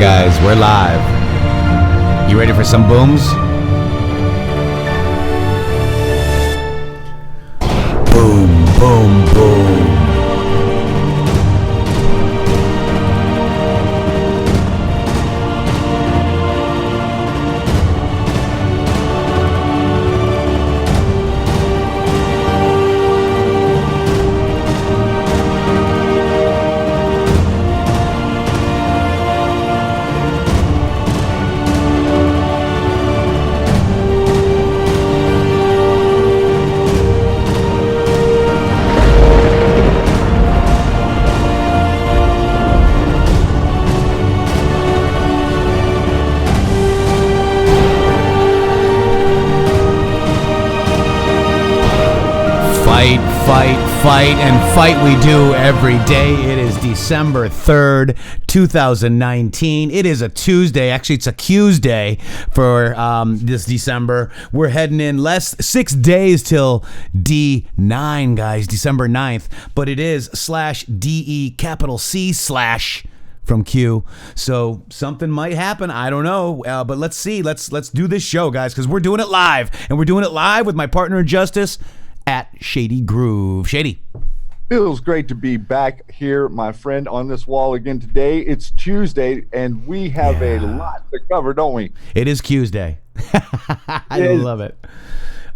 guys, we're live. You ready for some booms? Boom, boom, boom. Fight and fight we do every day. It is December 3rd, 2019. It is a Tuesday. Actually, it's a Q's day for this December. We're heading in 6 days till D9, guys, December 9th. But it is /DE/C/ from Q. So something might happen. I don't know. But let's see. Let's do this show, guys, because we're doing it live. And we're doing it live with my partner in justice, at Shady Grooove. Shady. Feels great to be back here, my friend, on this wall again today. It's Tuesday, and we have a lot to cover, don't we? It is Tuesday. I love it.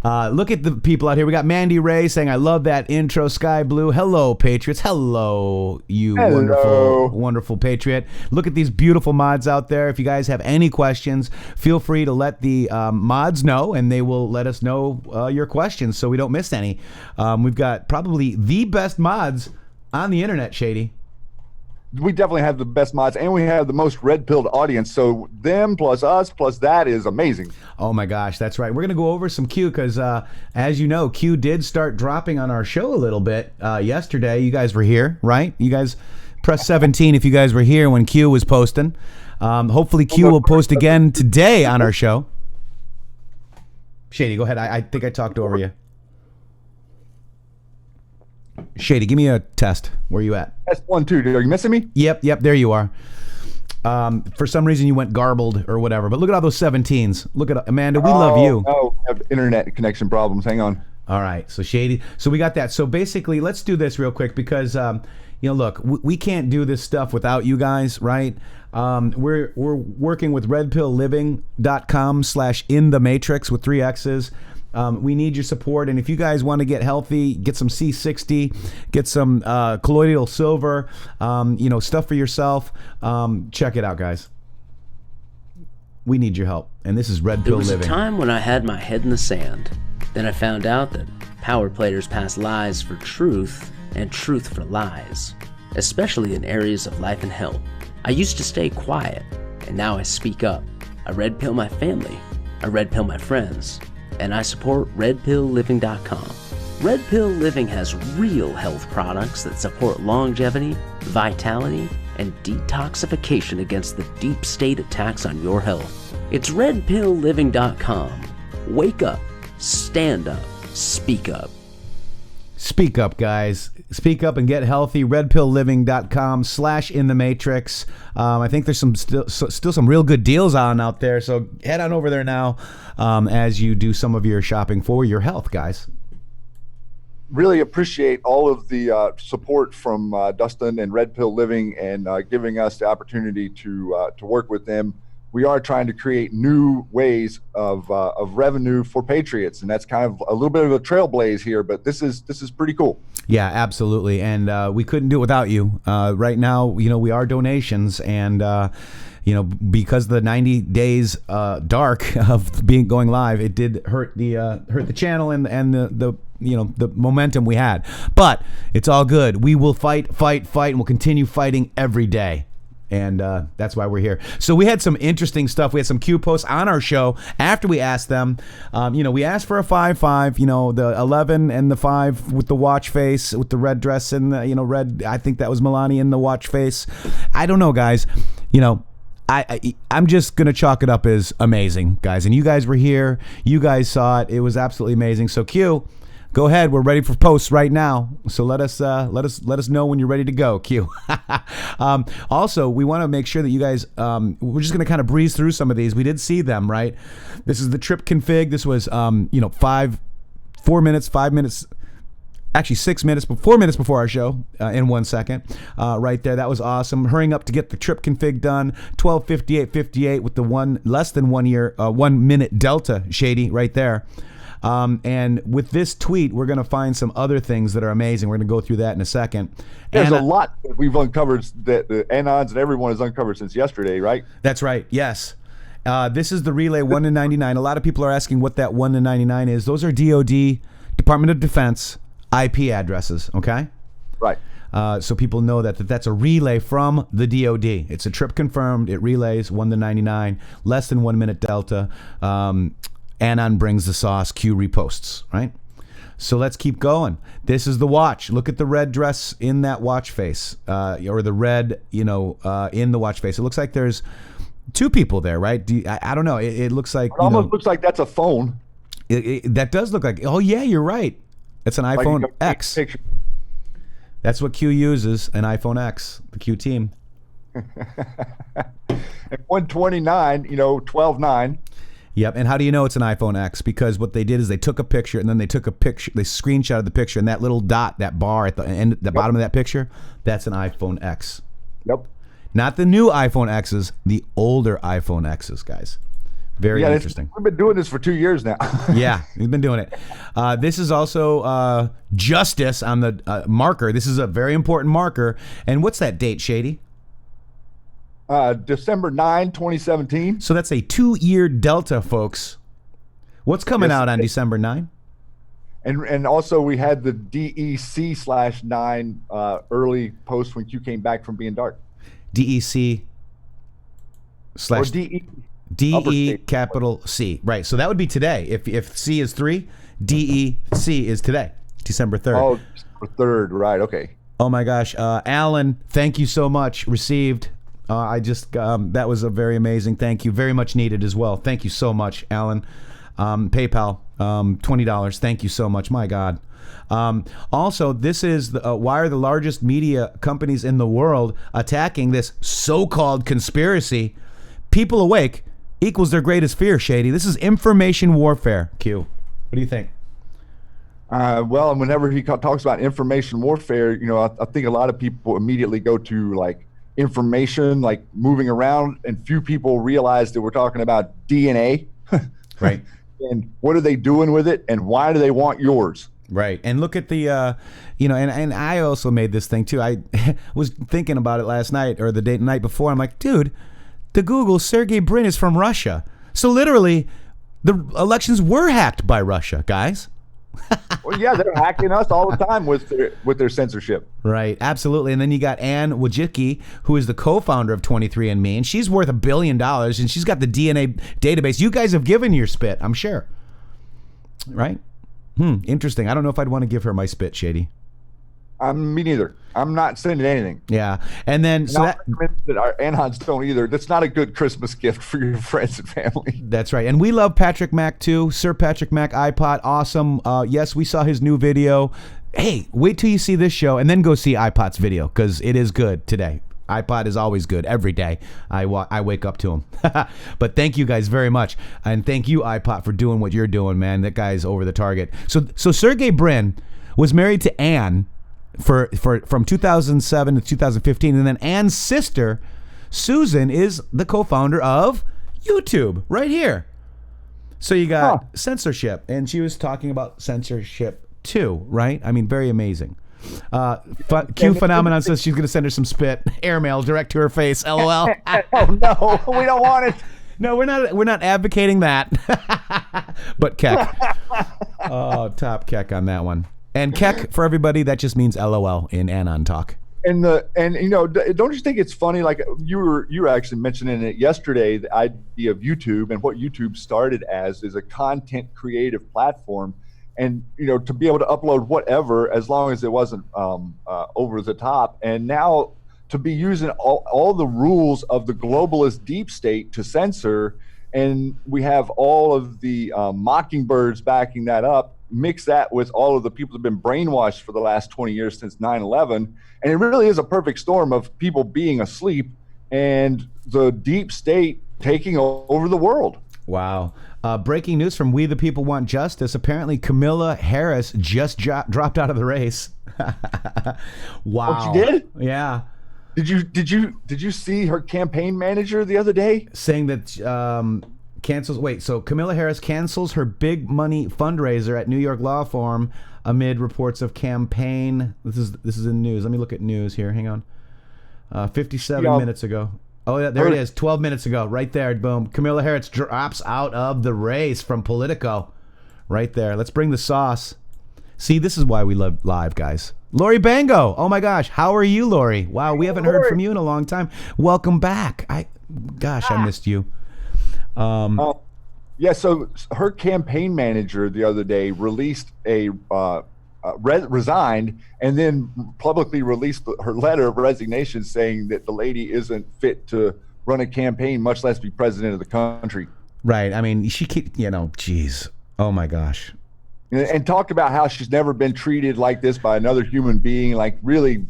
Look at the people out here. We got Mandy Ray saying, I love that intro, Sky Blue. Hello, Patriots. Hello, you wonderful Patriot. Look at these beautiful mods out there. If you guys have any questions, feel free to let the mods know, and they will let us know your questions so we don't miss any. We've got probably the best mods on the internet, Shady. We definitely have the best mods, and we have the most red-pilled audience. So them plus us plus that is amazing. Oh my gosh, that's right. We're going to go over some Q because, as you know, Q did start dropping on our show a little bit yesterday. You guys were here, right? You guys press 17 if you guys were here when Q was posting. Hopefully Q will post again today on our show. Shady, go ahead. I think I talked over you. Shady, give me a test. Where you at? Test 1, 2. Are you missing me? Yep. There you are. For some reason you went garbled or whatever. But look at all those 17s. Look at Amanda. We love you. Oh, I have internet connection problems. Hang on. All right. So Shady. So we got that. So basically, let's do this real quick because look, we can't do this stuff without you guys, right? We're working with redpillliving.com /intheMatrixxx with 3 X's. We need your support, and if you guys want to get healthy, get some C60, get some colloidal silver, stuff for yourself, check it out, guys. We need your help, and this is Red Pill Living. There was a time when I had my head in the sand. Then I found out that power players pass lies for truth and truth for lies, especially in areas of life and health. I used to stay quiet, and now I speak up. I red pill my family, I red pill my friends, and I support redpillliving.com. Red Pill Living has real health products that support longevity, vitality, and detoxification against the deep state attacks on your health. It's redpillliving.com. Wake up, stand up, speak up. Speak up, guys. Speak up and get healthy. redpillliving.com /intheMatrixxx. I think there's still some real good deals on out there, so head on over there now as you do some of your shopping for your health, guys. Really appreciate all of the support from Dustin and Red Pill Living and giving us the opportunity to work with them. We are trying to create new ways of revenue for Patriots, and that's kind of a little bit of a trailblaze here, but this is pretty cool. Yeah, absolutely, and we couldn't do it without you. Right now, we are donations, and because the 90 days dark of going live, it did hurt the channel and the momentum we had. But it's all good. We will fight, and we'll continue fighting every day. And that's why we're here. So we had some interesting stuff. We had some Q posts on our show after we asked them. We asked for a 5-5, the 11 and the 5 with the watch face, with the red dress and the, red. I think that was Melania in the watch face. I don't know, guys. I'm just going to chalk it up as amazing, guys. And you guys were here. You guys saw it. It was absolutely amazing. So Q, Go ahead. We're ready for posts right now. So let us know when you're ready to go. Q. Also, we want to make sure that you guys. We're just going to kind of breeze through some of these. We did see them, right? This is the trip config. This was 4 minutes, 5 minutes. Actually, 6 minutes, 4 minutes before our show, in 1 second, right there. That was awesome. Hurrying up to get the trip config done. 12:58:58 with the less than 1 minute delta, Shady, right there. And with this tweet, we're going to find some other things that are amazing. We're going to go through that in a second. There's a lot that we've uncovered that the Anons and everyone has uncovered since yesterday, right? That's right. Yes. This is the relay 1 to 99. A lot of people are asking what that 1 to 99 is. Those are DOD, Department of Defense, IP addresses, okay? Right. So people know that's a relay from the DOD. It's a trip confirmed. It relays 1 to 99, less than 1 minute delta. Anon brings the sauce, Q reposts, right? So let's keep going. This is the watch. Look at the red dress in that watch face, or the red, in the watch face. It looks like there's 2 people there, right? I don't know. It looks like it almost looks like that's a phone. That does look like. Oh yeah, you're right. It's an iPhone X. Picture. That's what Q uses, an iPhone X, the Q team. At 129, 12.9. Yep, and how do you know it's an iPhone X? Because what they did is they took a picture, and then they screenshotted the picture, and that little dot, that bar at the end, the bottom of that picture, that's an iPhone X. Yep. Not the new iPhone X's, the older iPhone X's, guys. Very interesting. We've been doing this for 2 years now. Yeah, we've been doing it. This is also Justice on the marker. This is a very important marker. And what's that date, Shady? December 9, 2017. So that's a 2-year delta, folks. What's coming out on December 9? And also we had the DEC/9 early post when Q came back from being dark. DEC/. Or DE. DE capital C. Right. So that would be today. If C is 3, DEC is today, December 3rd. Oh, December 3rd. Right. Okay. Oh my gosh. Alan, thank you so much. Received. That was a very amazing. Thank you. Very much needed as well. Thank you so much, Alan. PayPal, $20. Thank you so much. My God. Also, this is why are the largest media companies in the world attacking this so-called conspiracy? People awake equals their greatest fear, Shady. This is information warfare, Q. What do you think? Well, and whenever he talks about information warfare, I think a lot of people immediately go to like information, like moving around, and few people realize that we're talking about DNA. Right. And what are they doing with it, and why do they want yours? Right. And look at the, and I also made this thing too. I was thinking about it last night or the night before. I'm like, dude, the Google Sergey Brin is from Russia. So literally, the elections were hacked by Russia, guys. Well, yeah, they're hacking us all the time with their censorship. Right, absolutely. And then you got Ann Wojcicki, who is the co-founder of 23andMe, and she's worth $1 billion, and she's got the DNA database. You guys have given your spit, I'm sure. Right? Interesting. I don't know if I'd want to give her my spit, Shady. Me neither. I'm not sending anything. Yeah, and then that our Anons don't either. That's not a good Christmas gift for your friends and family. That's right. And we love Patrick Mac too. Sir Patrick Mac iPod, awesome. Yes, we saw his new video. Hey, wait till you see this show and then go see iPod's video because it is good today. iPod is always good every day. I wake up to him. But thank you guys very much, and thank you iPod for doing what you're doing, man. That guy's over the target. So Sergey Brin was married to Ann from 2007 to 2015, and then Ann's sister Susan is the co-founder of YouTube right here. So you got censorship, and she was talking about censorship too, right? I mean, very amazing. Q Phenomenon says she's gonna send her some spit airmail direct to her face. LOL. Oh no, we don't want it. No, we're not advocating that. But Keck. Oh, top Keck on that one. And Keck, for everybody, that just means LOL in Anon talk. And don't you think it's funny? Like you were actually mentioning it yesterday, the idea of YouTube and what YouTube started as is a content creative platform, and to be able to upload whatever as long as it wasn't over the top, and now to be using all the rules of the globalist deep state to censor, and we have all of the mockingbirds backing that up. mix that with all of the people that have been brainwashed for the last 20 years since 9/11, and it really is a perfect storm of people being asleep and the deep state taking over the world. Wow. Breaking news from We the People Want Justice. Apparently Kamala Harris just dropped out of the race. Wow. Oh, she did? Yeah. Did you see her campaign manager the other day saying that so Kamala Harris cancels her big money fundraiser at New York law firm amid reports of campaign. This is in news. Let me look at news here. Hang on. 57 minutes ago. Oh, yeah, there it is. 12 minutes ago. Right there. Boom. Kamala Harris drops out of the race from Politico. Right there. Let's bring the sauce. See, this is why we love live, guys. Lori Bango. Oh, my gosh. How are you, Lori? Wow, we haven't heard from you in a long time. Welcome back. I missed you. Yeah, so her campaign manager the other day released resigned and then publicly released her letter of resignation saying that the lady isn't fit to run a campaign, much less be president of the country. Right. I mean, she geez. Oh my gosh. And talked about how she's never been treated like this by another human being, like really,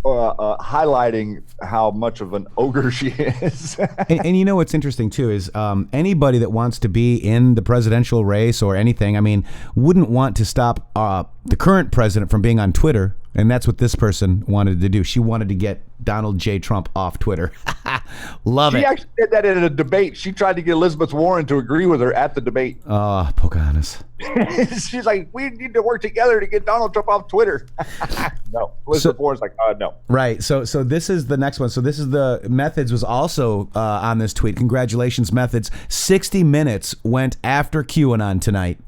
highlighting how much of an ogre she is. and you know what's interesting too is anybody that wants to be in the presidential race or anything, I mean, wouldn't want to stop the current president from being on Twitter, and that's what this person wanted to do. She wanted to get Donald J. Trump off Twitter. Love it. She actually did that in a debate. She tried to get Elizabeth Warren to agree with her at the debate. Oh, Pocahontas. She's like, we need to work together to get Donald Trump off Twitter. No. Elizabeth Warren's like, no. Right. So this is the next one. So this is the Methods was also on this tweet. Congratulations, Methods. 60 Minutes went after QAnon tonight.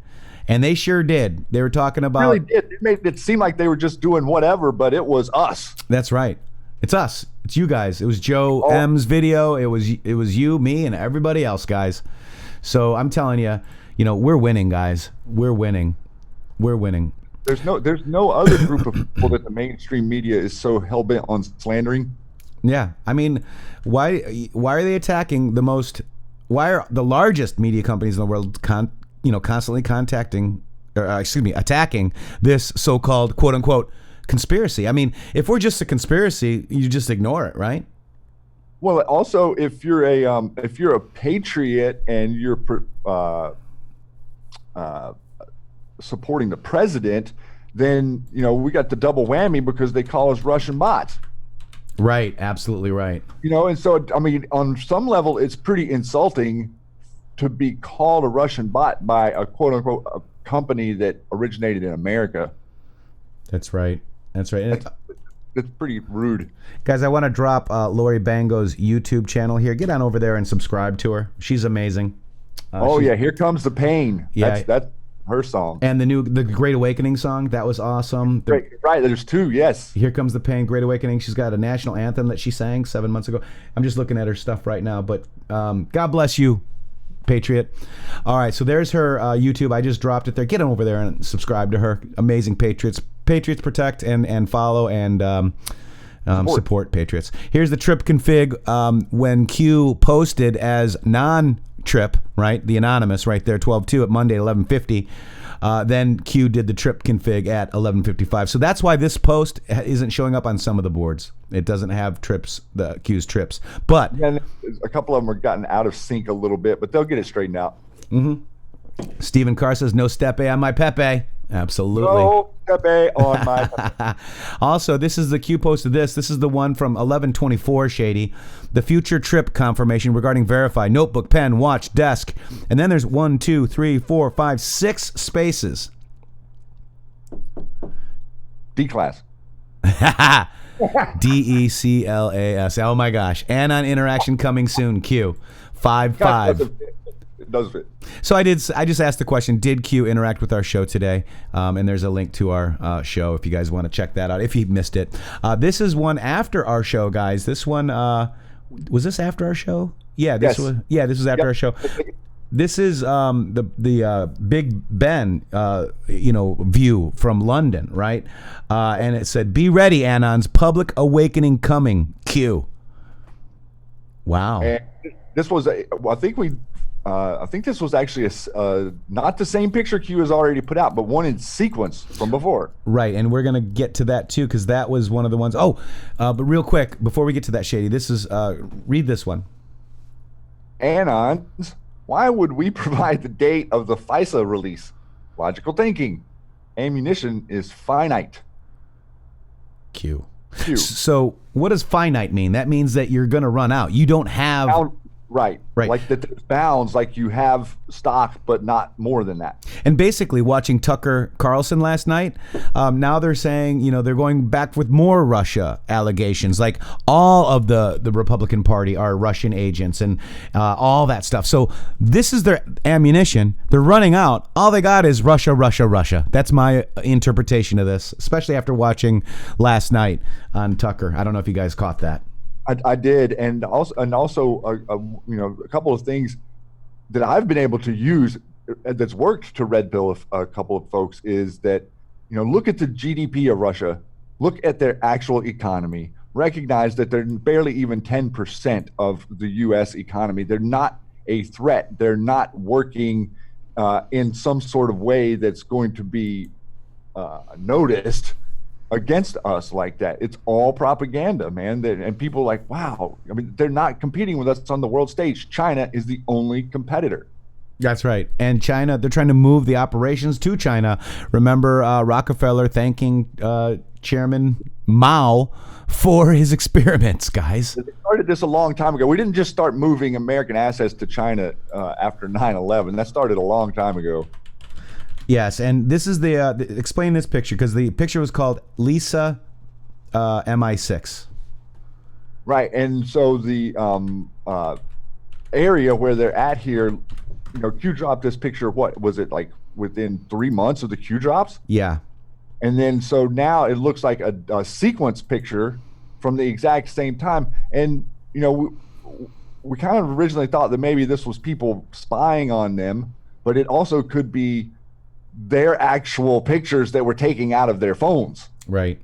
And they sure did. They were talking about... Really did. It made it seem like they were just doing whatever, but it was us. That's right. It's us. It's you guys. It was Joe M's video. It was you, me, and everybody else, guys. So I'm telling you, we're winning, guys. We're winning. We're winning. There's no other group of people that the mainstream media is so hell-bent on slandering. Yeah. I mean, why are they attacking the most... Why are the largest media companies in the world constantly attacking this so-called quote-unquote conspiracy? I mean, if we're just a conspiracy, you just ignore it, right? Well, also, if you're a patriot and you're supporting the president, then we got the double whammy because they call us Russian bots. Right, absolutely right. And so I mean, on some level, it's pretty insulting to be called a Russian bot by a quote-unquote a company that originated in America. That's right. That's right. And it's pretty rude. Guys, I want to drop Lori Bango's YouTube channel here. Get on over there and subscribe to her. She's amazing. Yeah, Here Comes the Pain. Yeah. That's her song. And the Great Awakening song, that was awesome. Right, there's two, yes. Here Comes the Pain, Great Awakening. She's got a national anthem that she sang 7 months ago. I'm just looking at her stuff right now, but God bless you, Patriot. All right, so there's her YouTube. I just dropped it there. Get on over there and subscribe to her. Amazing Patriots. Patriots protect and follow and support Patriots. Here's the trip config when Q posted as non-trip, right? The anonymous right there, 12/2 at Monday, 11:50. Then Q did the trip config at 11:55. So that's why this post isn't showing up on some of the boards. It doesn't have trips, the Q's trips. But yeah, a couple of them are gotten out of sync a little bit, but they'll get it straightened out. Mm-hmm. Stephen Carr says, no Stepe on my Pepe. Absolutely. No Pepe on my Pepe. Also, this is the Q posted this. This is the one from 11/24, Shady. The future trip confirmation regarding verify, notebook, pen, watch, desk. And then there's 1, 2, 3, 4, 5, 6 spaces. D-class. DECLAS. Oh my gosh. Anon interaction coming soon. Q. 5-5. It does fit. So I just asked the question, did Q interact with our show today? And there's a link to our show if you guys want to check that out, if you missed it. This is one after our show, guys. This one, was this after our show? Yeah, this was after our show. This is the Big Ben, view from London, right? And it said, "Be ready, Anons, public awakening coming." Q. Wow. And this was, I think we I think this was actually not the same picture Q has already put out, but one in sequence from before. Right, and we're going to get to that too, because that was one of the ones. But real quick, before we get to that, Shady, this is, read this one. Anons, why would we provide the date of the FISA release? Logical thinking. Ammunition is finite. Q. Q. So what does finite mean? That means that you're going to run out. You don't have... Right. Like that there's bounds, like you have stock, but not more than that. And basically, watching Tucker Carlson last night, now they're saying, they're going back with more Russia allegations. Like all of the Republican Party are Russian agents and all that stuff. So this is their ammunition. They're running out. All they got is Russia, Russia, Russia. That's my interpretation of this, especially after watching last night on Tucker. I don't know if you guys caught that. I did, and also a couple of things that I've been able to use that's worked to red pill a couple of folks is that look at the GDP of Russia, look at their actual economy, recognize that they're barely even 10% of the U.S. economy. They're not a threat. They're not working in some sort of way that's going to be noticed against us like that. It's all propaganda, man. And people are like, wow. I mean, they're not competing with us on the world stage. China is the only competitor. That's right. And China, they're trying to move the operations to China. Remember Rockefeller thanking Chairman Mao for his experiments, guys. They started this a long time ago. We didn't just start moving American assets to China after 9/11. That started a long time ago. Yes, and this is explain this picture, because the picture was called Lisa MI6. Right, and so the area where they're at here, Q dropped this picture, what was it, like within 3 months of the Q drops? Yeah. And then so now it looks like a sequence picture from the exact same time. And, we kind of originally thought that maybe this was people spying on them, but it also could be their actual pictures that were taking out of their phones. Right.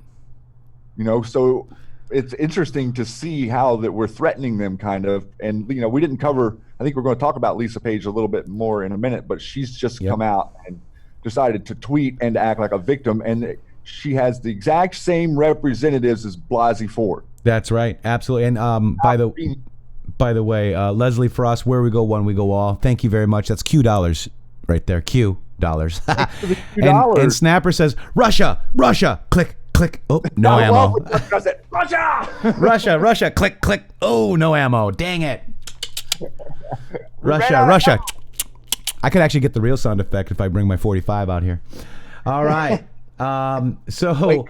So it's interesting to see how that we're threatening them kind of. And, we didn't cover, I think we're going to talk about Lisa Page a little bit more in a minute, but she's just come out and decided to tweet and to act like a victim. And she has the exact same representatives as Blasey Ford. That's right. Absolutely. And by the way, Leslie Frost, where we go one, we go all. Thank you very much. That's Q dollars right there. Q dollars. and Snapper says, Russia, Russia, click, click. Oh, no ammo. Russia! Russia, Russia, click, click. Oh, no ammo. Dang it. Russia, Russia. I could actually get the real sound effect if I bring my 45 out here. All right. So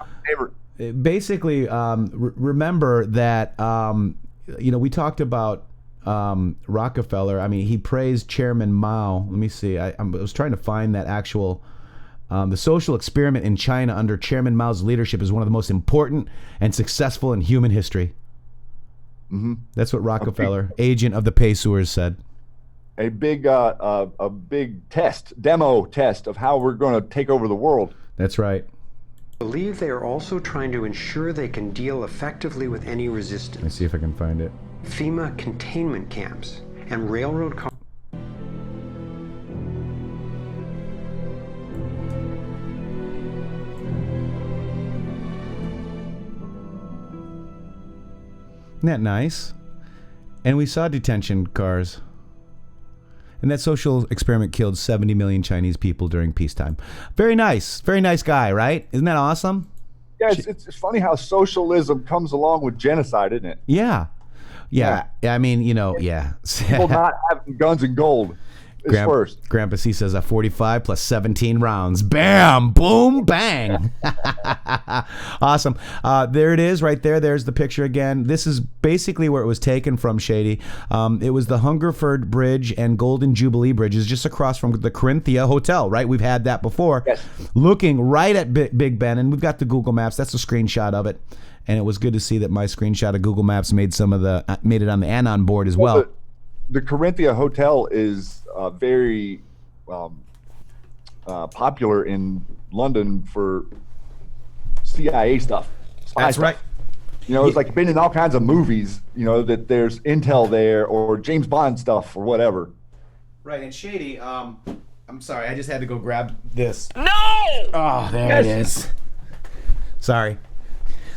basically, remember that, we talked about Rockefeller. I mean, he praised Chairman Mao. Let me see. I was trying to find that actual. The social experiment in China under Chairman Mao's leadership is one of the most important and successful in human history. Mm-hmm. That's what Rockefeller, agent of the Pacers, said. A big demo test of how we're going to take over the world. That's right. I believe they are also trying to ensure they can deal effectively with any resistance. Let me see if I can find it. FEMA containment camps and railroad cars. Isn't that nice? And we saw detention cars. And that social experiment killed 70 million Chinese people during peacetime. Very nice. Very nice guy, right? Isn't that awesome? Yeah, it's funny how socialism comes along with genocide, isn't it? Yeah. Yeah. I mean, yeah. People not having guns and gold is first. Grandpa C says a 45 plus 17 rounds. Bam! Boom! Bang! Awesome. There it is right there. There's the picture again. This is basically where it was taken from, Shady. It was the Hungerford Bridge and Golden Jubilee Bridge is just across from the Corinthia Hotel, right? We've had that before. Yes. Looking right at Big Ben, and we've got the Google Maps. That's a screenshot of it. And it was good to see that my screenshot of Google Maps made it on the Anon board as well. The Corinthia Hotel is very popular in London for CIA stuff. That's right. It's like been in all kinds of movies, that there's intel there or James Bond stuff or whatever. Right, and Shady, I'm sorry, I just had to go grab this. No! Oh, there it is. Sorry.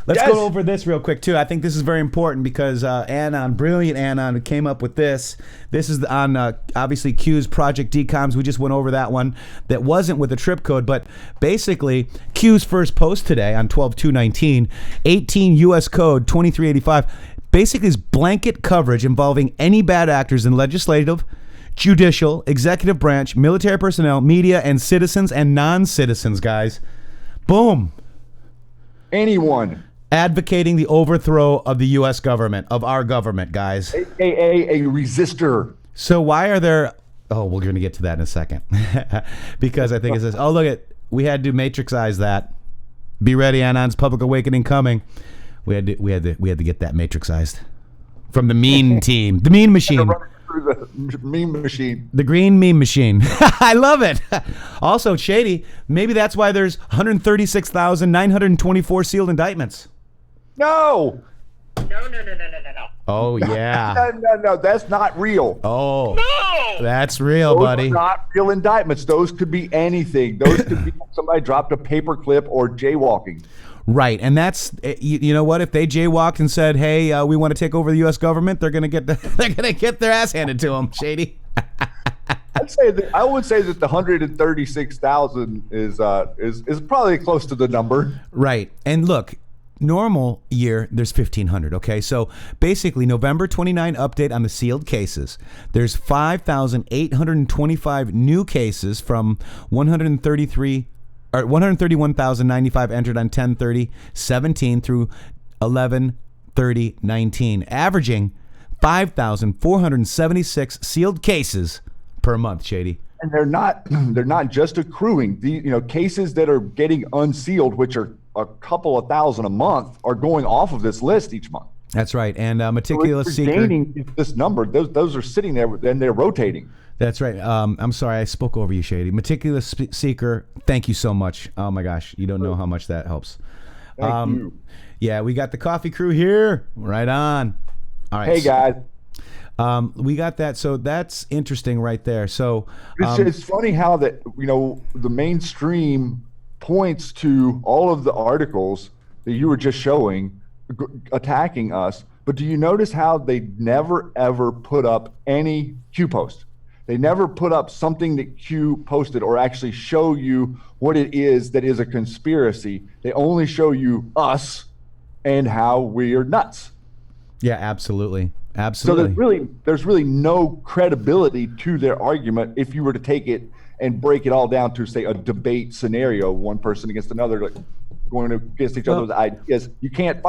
Let's go over this real quick, too. I think this is very important because Anon, brilliant Anon, came up with this. This is on, obviously, Q's Project Decoms. We just went over that one. That wasn't with the Tripcode, but basically, Q's first post today on 12/2/19, 18 U.S. Code 2385, basically is blanket coverage involving any bad actors in legislative, judicial, executive branch, military personnel, media, and citizens and non-citizens, guys. Boom. Anyone. Advocating the overthrow of the U.S. government, of our government, guys. AKA a resistor. So why are there... Oh, we're going to get to that in a second. Because I think it says, oh, look at... We had to Matrixxize that. Be ready, Anon's Public Awakening coming. We had to get that Matrixxized. From the mean team. The mean machine. Through the meme machine. The green meme machine. I love it. Also, Shady, maybe that's why there's 136,924 sealed indictments. No. No. Oh, yeah. No, that's not real. Oh. No! That's real, Those buddy. are not real indictments. Those could be anything. Those could be somebody dropped a paperclip or jaywalking. Right, and that's you know what? If they jaywalked and said, "Hey, we want to take over the U.S. government," they're gonna get their ass handed to them. Shady. I would say that the 136,000 is probably close to the number. Right, and look, normal year there's 1,500. Okay, so basically November 29 update on the sealed cases. There's 5,825 new cases from 131,095 entered on 10/30/17 through 11/30/19, averaging 5,476 sealed cases per month. Shady. And they're not just accruing. The cases that are getting unsealed, which are a couple of thousand a month, are going off of this list each month. That's right, and meticulous so seeker. Gaining this number. Those are sitting there and they're rotating. That's right. I'm sorry, I spoke over you, Shady. Meticulous Seeker, thank you so much. Oh my gosh, you don't know how much that helps. Thank you. Yeah, we got the coffee crew here. Right on. All right. Hey guys. We got that. So that's interesting right there. So It's funny how that the mainstream points to all of the articles that you were just showing attacking us, but do you notice how they never ever put up any Q post? They never put up something that Q posted or actually show you what it is that is a conspiracy. They only show you us and how we are nuts. Yeah, absolutely. So Absolutely. there's really no credibility to their argument if you were to take it and break it all down to, say, a debate scenario, one person against another, like going against each other's ideas. You can't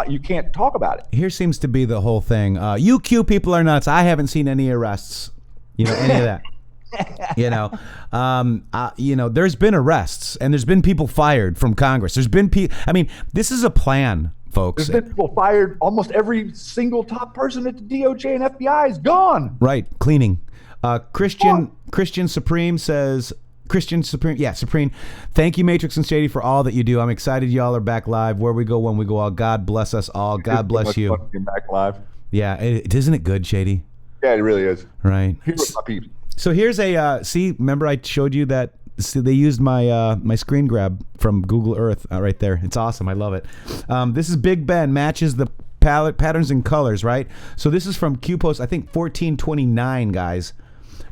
talk about it. Here seems to be the whole thing. You Q people are nuts. I haven't seen any arrests. Any of that. There's been arrests and there's been people fired from Congress. There's been this is a plan, folks. There's been people fired. Almost every single top person at the DOJ and FBI is gone. Right, cleaning. Christian Supreme says, Supreme. Thank you, Matrixxx and Shady, for all that you do. I'm excited y'all are back live. Where we go, when we go all. God bless us all. God bless you. Back live. Yeah, isn't it good, Shady? Yeah, it really is. Right. Here's my peeps. So here's a remember I showed you that they used my my screen grab from Google Earth right there. It's awesome. I love it. This is Big Ben matches the patterns and colors, right? So this is from Q Post, I think 1429, guys.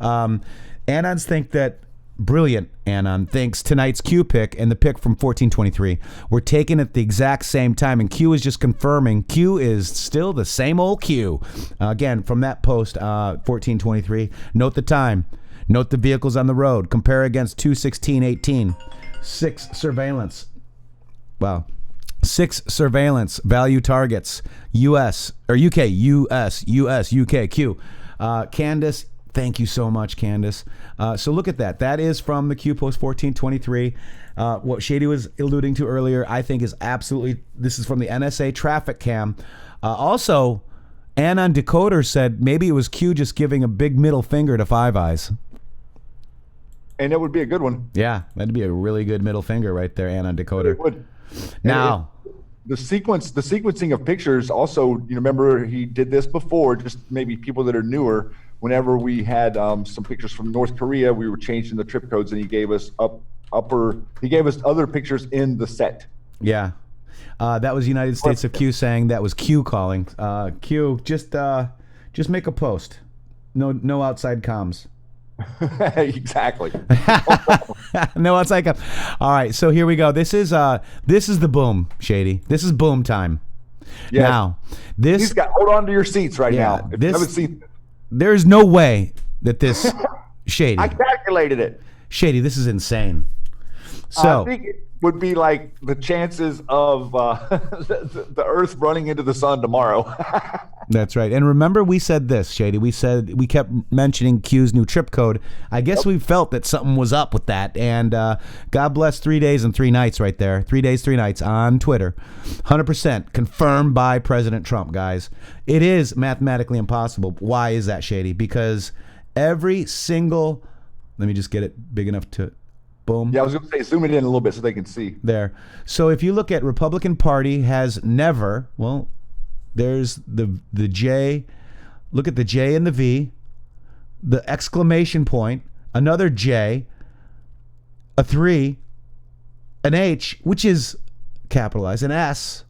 Anons think that brilliant Anon thinks tonight's Q pick and the pick from 1423 were taken at the exact same time, and Q is just confirming Q is still the same old Q. Again, from that post, 1423. Note the time. Note the vehicles on the road. Compare against 2/16/18. 6 surveillance. Wow. 6 surveillance value targets. U.S. or U.K. U.S. U.S. U.K. Q. Candace. Thank you so much, Candace. So look at that. That is from the Q Post 1423. What Shady was alluding to earlier, I think is absolutely, this is from the NSA traffic cam. Also, Anon Decoder said maybe it was Q just giving a big middle finger to Five Eyes. And it would be a good one. Yeah, that'd be a really good middle finger right there, Anon Decoder. It would. Now, the sequencing of pictures also, remember he did this before, just maybe people that are newer. Whenever we had some pictures from North Korea, we were changing the trip codes, and he gave us other pictures in the set. Yeah. That was United States of Q saying that was Q calling. Q, just make a post. No outside comms. Exactly. No outside comms. All right, so here we go. This is the boom, Shady. This is boom time. Yes. Now, hold on to your seats right now. If you haven't seen, there's no way that this Shady. I calculated it. Shady, this is insane. So I think it would be like the chances of the Earth running into the sun tomorrow. That's right. And remember, we said this, Shady. We kept mentioning Q's new trip code. I guess we felt that something was up with that. And God bless 3 days and 3 nights right there. 3 days, 3 nights on Twitter. 100% confirmed by President Trump, guys. It is mathematically impossible. Why is that, Shady? Because every single... Let me just get it big enough to... Boom. Yeah, I was going to say, zoom it in a little bit so they can see. There. So if you look at Republican Party has never, well, there's the J, look at the J and the V, the exclamation point, another J, a 3, an H, which is capitalized, an S,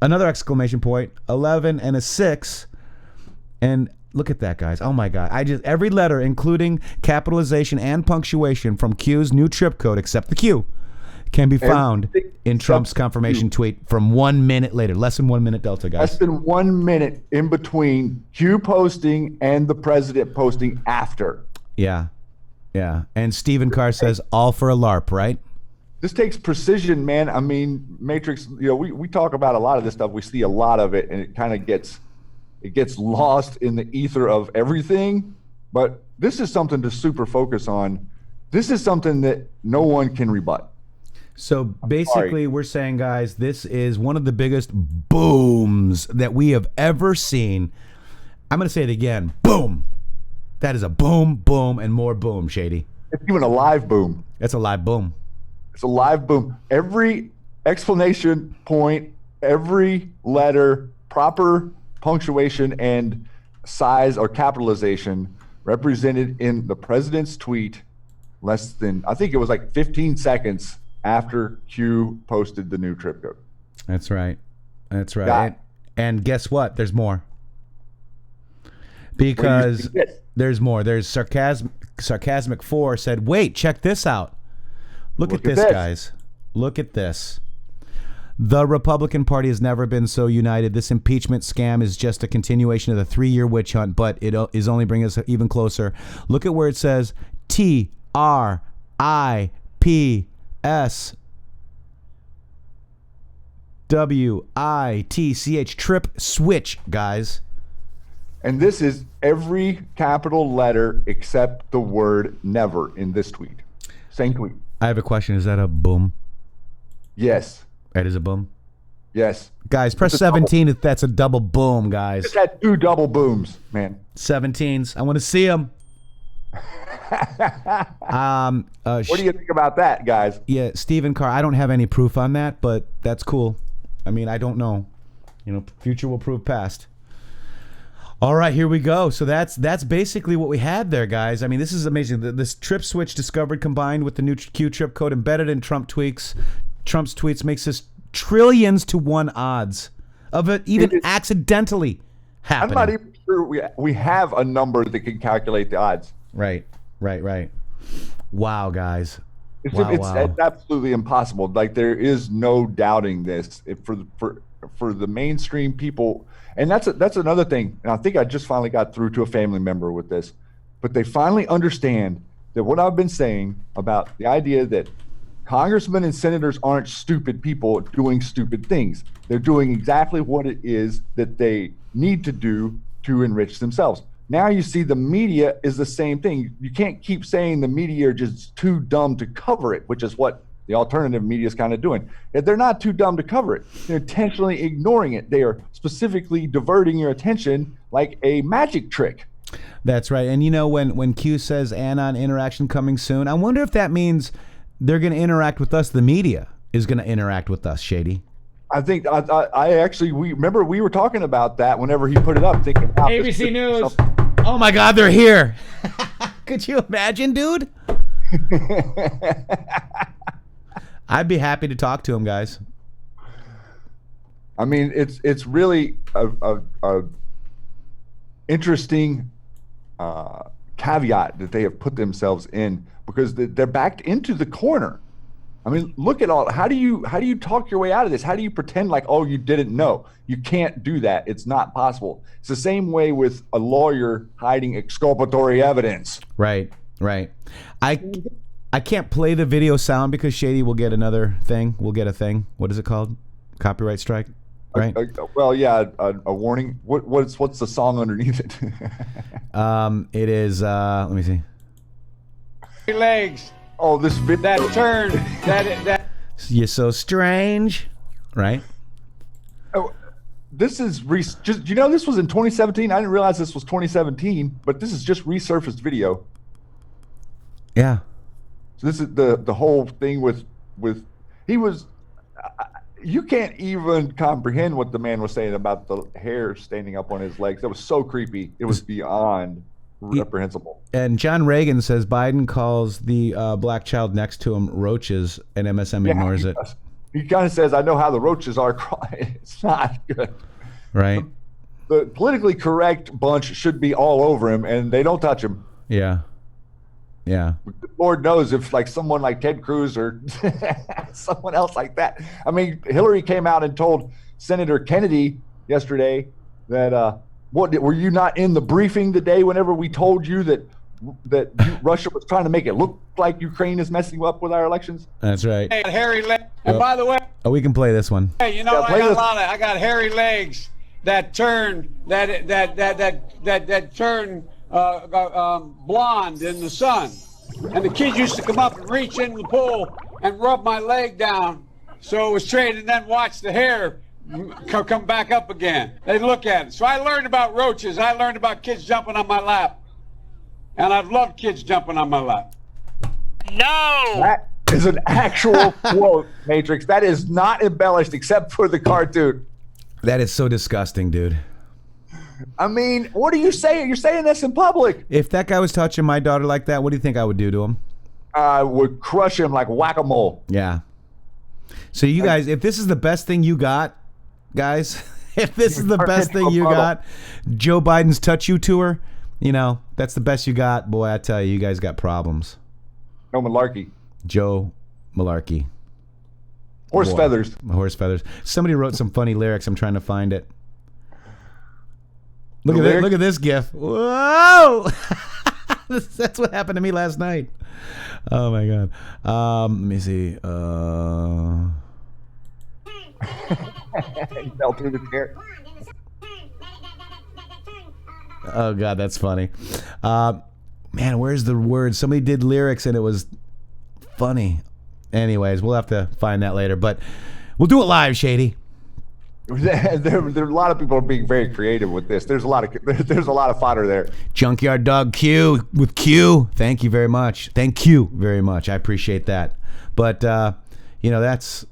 another exclamation point, 11, and a 6, and look at that, guys. Oh my God. Every letter, including capitalization and punctuation from Q's new trip code, except the Q, can be found in Trump's confirmation tweet from 1 minute later. Less than 1 minute delta, guys. Less than 1 minute in between Q posting and the president posting after. Yeah. Yeah. And Stephen Carr says, all for a LARP, right? This takes precision, man. I mean, Matrixxx, we talk about a lot of this stuff. We see a lot of it, and it kind of gets lost in the ether of everything. But this is something to super focus on. This is something that no one can rebut. So basically, we're saying, guys, this is one of the biggest booms that we have ever seen. I'm going to say it again. Boom. That is a boom, boom, and more boom, Shady. It's even a live boom. That's a live boom. It's a live boom. Every explanation point, every letter, proper punctuation and size or capitalization represented in the president's tweet less than, I think it was like 15 seconds after Q posted the new trip code. That's right. That's right. And guess what? There's more. Because there's more. There's Sarcasmic 4 said, wait, check this out. Look at this, guys. Look at this. The Republican Party has never been so united. This impeachment scam is just a continuation of the 3-year witch hunt, but it is only bringing us even closer. Look at where it says TRIPSWITCH, trip switch, guys. And this is every capital letter except the word never in this tweet. Same tweet. I have a question. Is that a boom? Yes. That is a boom? Yes. Guys, press 17 if that's a double boom, guys. It's had 2 double booms, man. 17s. I want to see them. What do you think about that, guys? Yeah, Stephen Carr, I don't have any proof on that, but that's cool. I mean, I don't know. Future will prove past. All right, here we go. So that's basically what we had there, guys. I mean, this is amazing. This trip switch discovered combined with the new Q trip code embedded in Trump's tweets makes this trillions to 1 odds of it even accidentally happening. I'm not even sure we have a number that can calculate the odds. Right. Wow, guys. It's Wow. absolutely impossible. Like, there is no doubting this for the mainstream people. And that's another thing. And I think I just finally got through to a family member with this, but they finally understand that what I've been saying about the idea that congressmen and senators aren't stupid people doing stupid things. They're doing exactly what it is that they need to do to enrich themselves. Now you see the media is the same thing. You can't keep saying the media are just too dumb to cover it, which is what the alternative media is kind of doing. If they're not too dumb to cover it, they're intentionally ignoring it. They are specifically diverting your attention like a magic trick. That's right. And when Q says anon interaction coming soon, I wonder if that means they're going to interact with us, the media. is going to interact with us, Shady? I think I actually we were talking about that whenever he put it up, thinking wow, ABC News. Oh my God, they're here. Could you imagine, dude? I'd be happy to talk to him, guys. I mean, it's really a interesting caveat that they have put themselves in, because they're backed into the corner. I mean, look at all. How do you talk your way out of this? How do you pretend like, oh, you didn't know? You can't do that. It's not possible. It's the same way with a lawyer hiding exculpatory evidence. Right. I can't play the video sound because Shady will get another thing. We'll get a thing. What is it called? Copyright strike. Right. Well, yeah, a warning. What's the song underneath it? It is. Let me see. Legs. Oh, this bit That turn. That. You're so strange, right? Oh, this is just. You know, this was in 2017. I didn't realize this was 2017, but this is just resurfaced video. Yeah. So this is the whole thing with he was. You can't even comprehend what the man was saying about the hair standing up on his legs. That was so creepy. It was beyond reprehensible. And John Reagan says Biden calls the black child next to him roaches, and MSM ignores it. He kind of says, "I know how the roaches are crying." It's not good. Right. The politically correct bunch should be all over him, and they don't touch him. Yeah. Lord knows if like someone like Ted Cruz or someone else like that. I mean, Hillary came out and told Senator Kennedy yesterday that what were you not in the briefing today whenever we told you that Russia was trying to make it look like Ukraine is messing up with our elections? That's right. Hairy legs. And by the way, we can play this one. hey, you know, I got hairy legs that turn turn blonde in the sun. And the kids used to come up and reach in the pool and rub my leg down so it was straight, and then watch the hair come back up again. They look at it. So I learned about roaches. I learned about kids jumping on my lap. And I've loved kids jumping on my lap. No! That is an actual quote, Matrixxx. That is not embellished except for the cartoon. That is so disgusting, dude. I mean, what are you saying? You're saying this in public. If that guy was touching my daughter like that, what do you think I would do to him? I would crush him like whack-a-mole. Yeah. So you guys, if this is the best thing you got, guys, if this is the best thing you got, Joe Biden's touch you tour, you know, that's the best you got. Boy, I tell you, you guys got problems. No malarkey. Joe Malarkey. Horse feathers. Horse feathers. Somebody wrote some funny lyrics. I'm trying to find it. Look at this gif. Whoa! That's what happened to me last night. Oh my god. Let me see. Fell through the chair. Oh god, that's funny. Man, where's the word? Somebody did lyrics and it was funny. Anyways, we'll have to find that later, but we'll do it live, Shady. There are a lot of people are being very creative with this. There's a lot of fodder there. Junkyard Dog Q with Q. Thank you very much. Thank you very much. I appreciate that. But you know, that's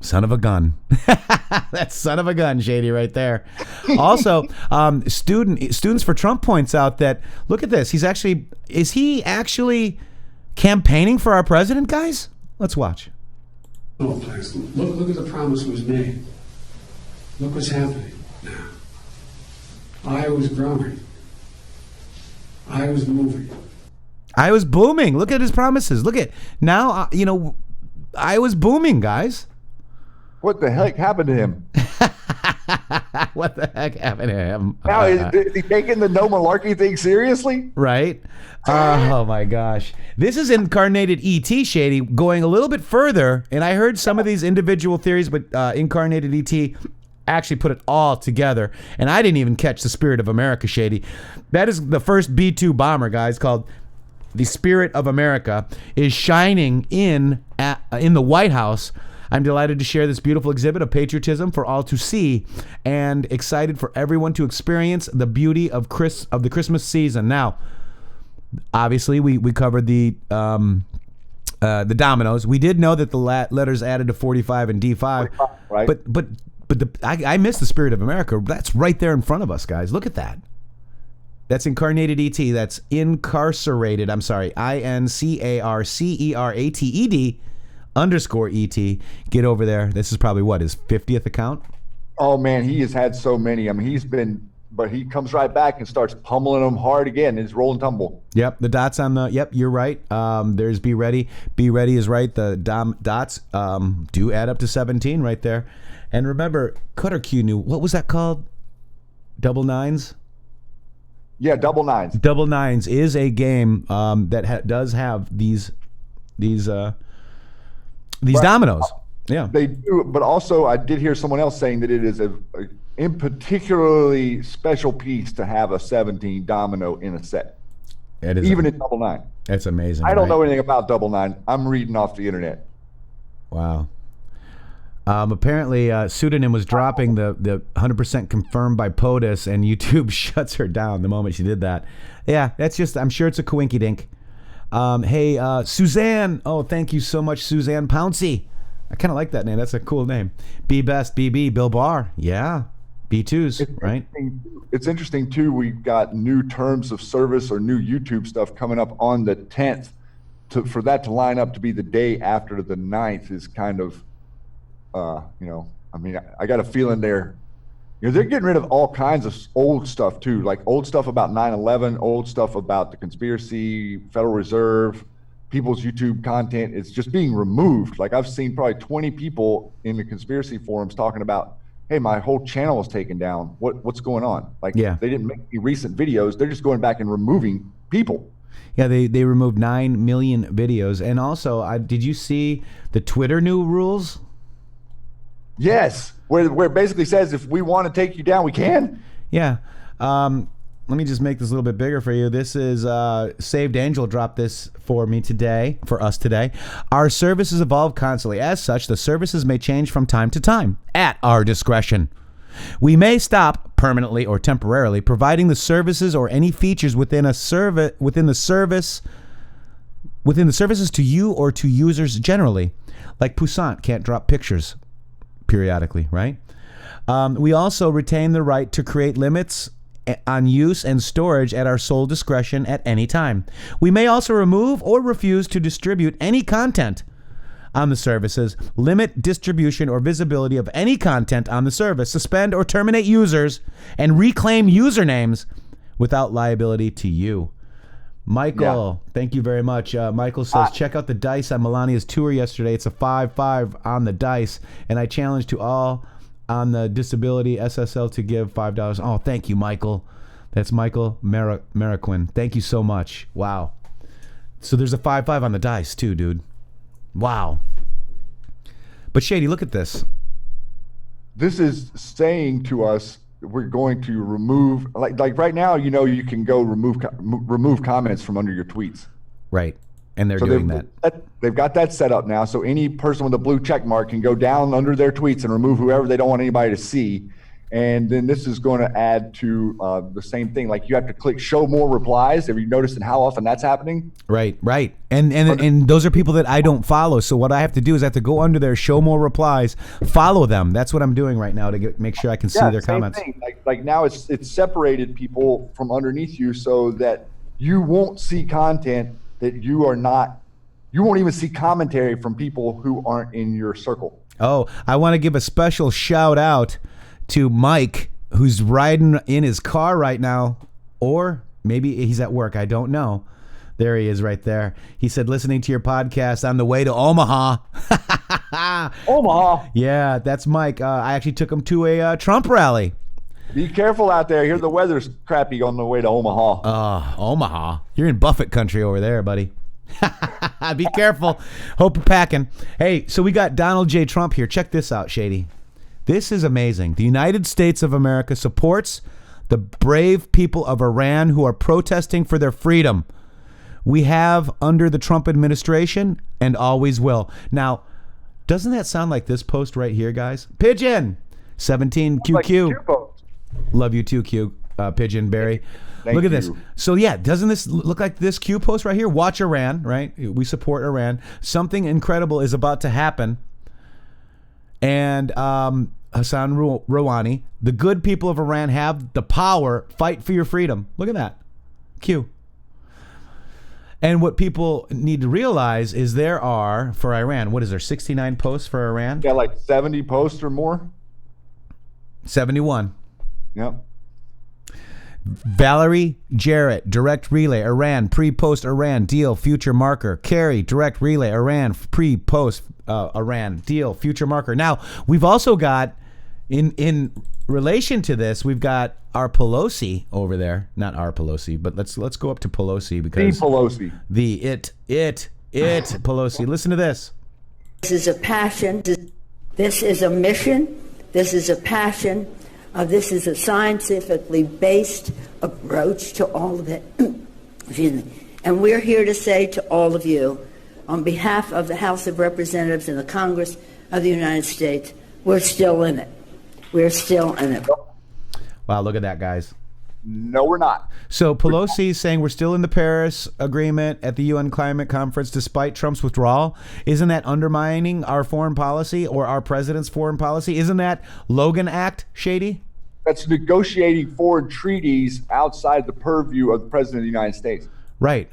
son of a gun. That's son of a gun, Shady, right there. Also, Students for Trump points out that look at this. Is he actually campaigning for our president, guys? Let's watch. Look at the promise was made. Look what's happening now. I was growing. I was moving. I was booming. Look at his promises. Look at now. You know, I was booming, guys. What the heck happened to him? What the heck happened to him? Now is he taking the no malarkey thing seriously? Right? Oh my gosh. This is incarnated ET, Shady, going a little bit further, and I heard some of these individual theories, but incarnated ET actually put it all together, and I didn't even catch the Spirit of America, Shady. That is the first B-2 bomber, guys, called the Spirit of America, is shining in the White House. I'm delighted to share this beautiful exhibit of patriotism for all to see, and excited for everyone to experience the beauty of the Christmas season. Now, obviously, we covered the the dominoes. We did know that the letters added to 45 and D5. 45, right. But I miss the spirit of America. That's right there in front of us, guys. Look at that. That's incarnated ET. That's incarcerated. I'm sorry. INCARCERATED _ ET. Get over there. This is probably what, his 50th account? Oh man, he has had so many. I mean, but he comes right back and starts pummeling them hard again. It's roll and tumble. Yep, the dots on the, yep, you're right. There's Be Ready. Be Ready is right. The dots do add up to 17 right there. And remember, Cutter Q knew, what was that called? Double nines? Yeah, double nines. Double nines is a game that does have these dominoes. Yeah, they do. But also, I did hear someone else saying that it is a in particularly special piece to have a 17 domino in a set. It is even in double nine. That's amazing. I don't know anything about double nine. I'm reading off the internet. Wow. Apparently, Pseudonym was dropping the 100% confirmed by POTUS, and YouTube shuts her down the moment she did that. Yeah, that's just, I'm sure it's a coinky dink. Hey, Suzanne. Oh, thank you so much, Suzanne Pouncey. I kind of like that name. That's a cool name. Be Best, BB, Bill Barr. Yeah. B2s, right? It's interesting, too. We've got new terms of service or new YouTube stuff coming up on the 10th. For that to line up to be the day after the 9th is kind of, I mean, I got a feeling they're getting rid of all kinds of old stuff too, like old stuff about 9/11, old stuff about the conspiracy, Federal Reserve, people's YouTube content. It's just being removed. Like I've seen probably 20 people in the conspiracy forums talking about, hey, my whole channel is taken down. What's going on? Like, yeah, they didn't make any recent videos. They're just going back and removing people. Yeah, they removed 9 million videos. And also, did you see the Twitter new rules? Yes, where it basically says if we want to take you down, we can. Yeah. Let me just make this a little bit bigger for you. This is Saved Angel dropped this for us today. Our services evolve constantly. As such, the services may change from time to time at our discretion. We may stop permanently or temporarily providing the services or any features within the services to you or to users generally. Like Poussant can't drop pictures periodically, right? We also retain the right to create limits on use and storage at our sole discretion at any time. We may also remove or refuse to distribute any content on the services, limit distribution or visibility of any content on the service, suspend or terminate users, and reclaim usernames without liability to you. Michael, thank you very much. Michael says, check out the dice on Melania's tour yesterday. It's a 5-5 on the dice, and I challenge to all on the disability SSL to give $5. Oh, thank you, Michael. That's Michael Mariquin. Thank you so much. Wow. So there's a 5-5 on the dice too, dude. Wow. But Shady, look at this. This is saying to us, we're going to remove, like right now, you can go remove comments from under your tweets. Right. And they're doing that. They've got that set up now. So any person with a blue check mark can go down under their tweets and remove whoever they don't want anybody to see. And then this is going to add to the same thing. Like you have to click show more replies. Have you noticed how often that's happening? Right. And those are people that I don't follow. So what I have to do is I have to go under there, show more replies, follow them. That's what I'm doing right now to make sure I can see their comments. Thing. Like now it's separated people from underneath you so that you won't see content that you won't even see commentary from people who aren't in your circle. Oh, I want to give a special shout out to Mike, who's riding in his car right now, or maybe he's at work. I don't know. There he is right there. He said, listening to your podcast on the way to Omaha. Omaha. Yeah, that's Mike. I actually took him to a Trump rally. Be careful out there. Here the weather's crappy on the way to Omaha. Omaha. You're in Buffett country over there, buddy. Be careful. Hope you're packing. Hey, so we got Donald J. Trump here. Check this out, Shady. This is amazing. The United States of America supports the brave people of Iran who are protesting for their freedom. We have under the Trump administration and always will. Now, doesn't that sound like this post right here, guys? Pigeon 17QQ. Love you too, Q. Pigeon Barry. Look at this. So yeah, doesn't this look like this Q post right here? Watch Iran, right? We support Iran. Something incredible is about to happen. And Hassan Rouhani, the good people of Iran have the power. Fight for your freedom. Look at that. Q. And what people need to realize is there are, for Iran, what is there, 69 posts for Iran? Yeah, like 70 posts or more. 71. Yep. Valerie Jarrett, direct relay, Iran, pre-post Iran, deal, future marker. Carrie, direct relay, Iran, pre-post Iran, deal, future marker. Now, we've also got, in relation to this, we've got our Pelosi over there. Not our Pelosi, but let's go up to Pelosi because The Pelosi. It Pelosi. Listen to this. This is a passion. This is a mission. This is a passion. This is a scientifically based approach to all of it. Excuse me. And we're here to say to all of you, on behalf of the House of Representatives and the Congress of the United States, we're still in it. We're still in it. Wow, look at that, guys. No, we're not. So Pelosi is saying we're still in the Paris Agreement at the UN Climate Conference despite Trump's withdrawal. Isn't that undermining our foreign policy or our president's foreign policy? Isn't that Logan Act, Shady? That's negotiating foreign treaties outside the purview of the President of the United States. Right.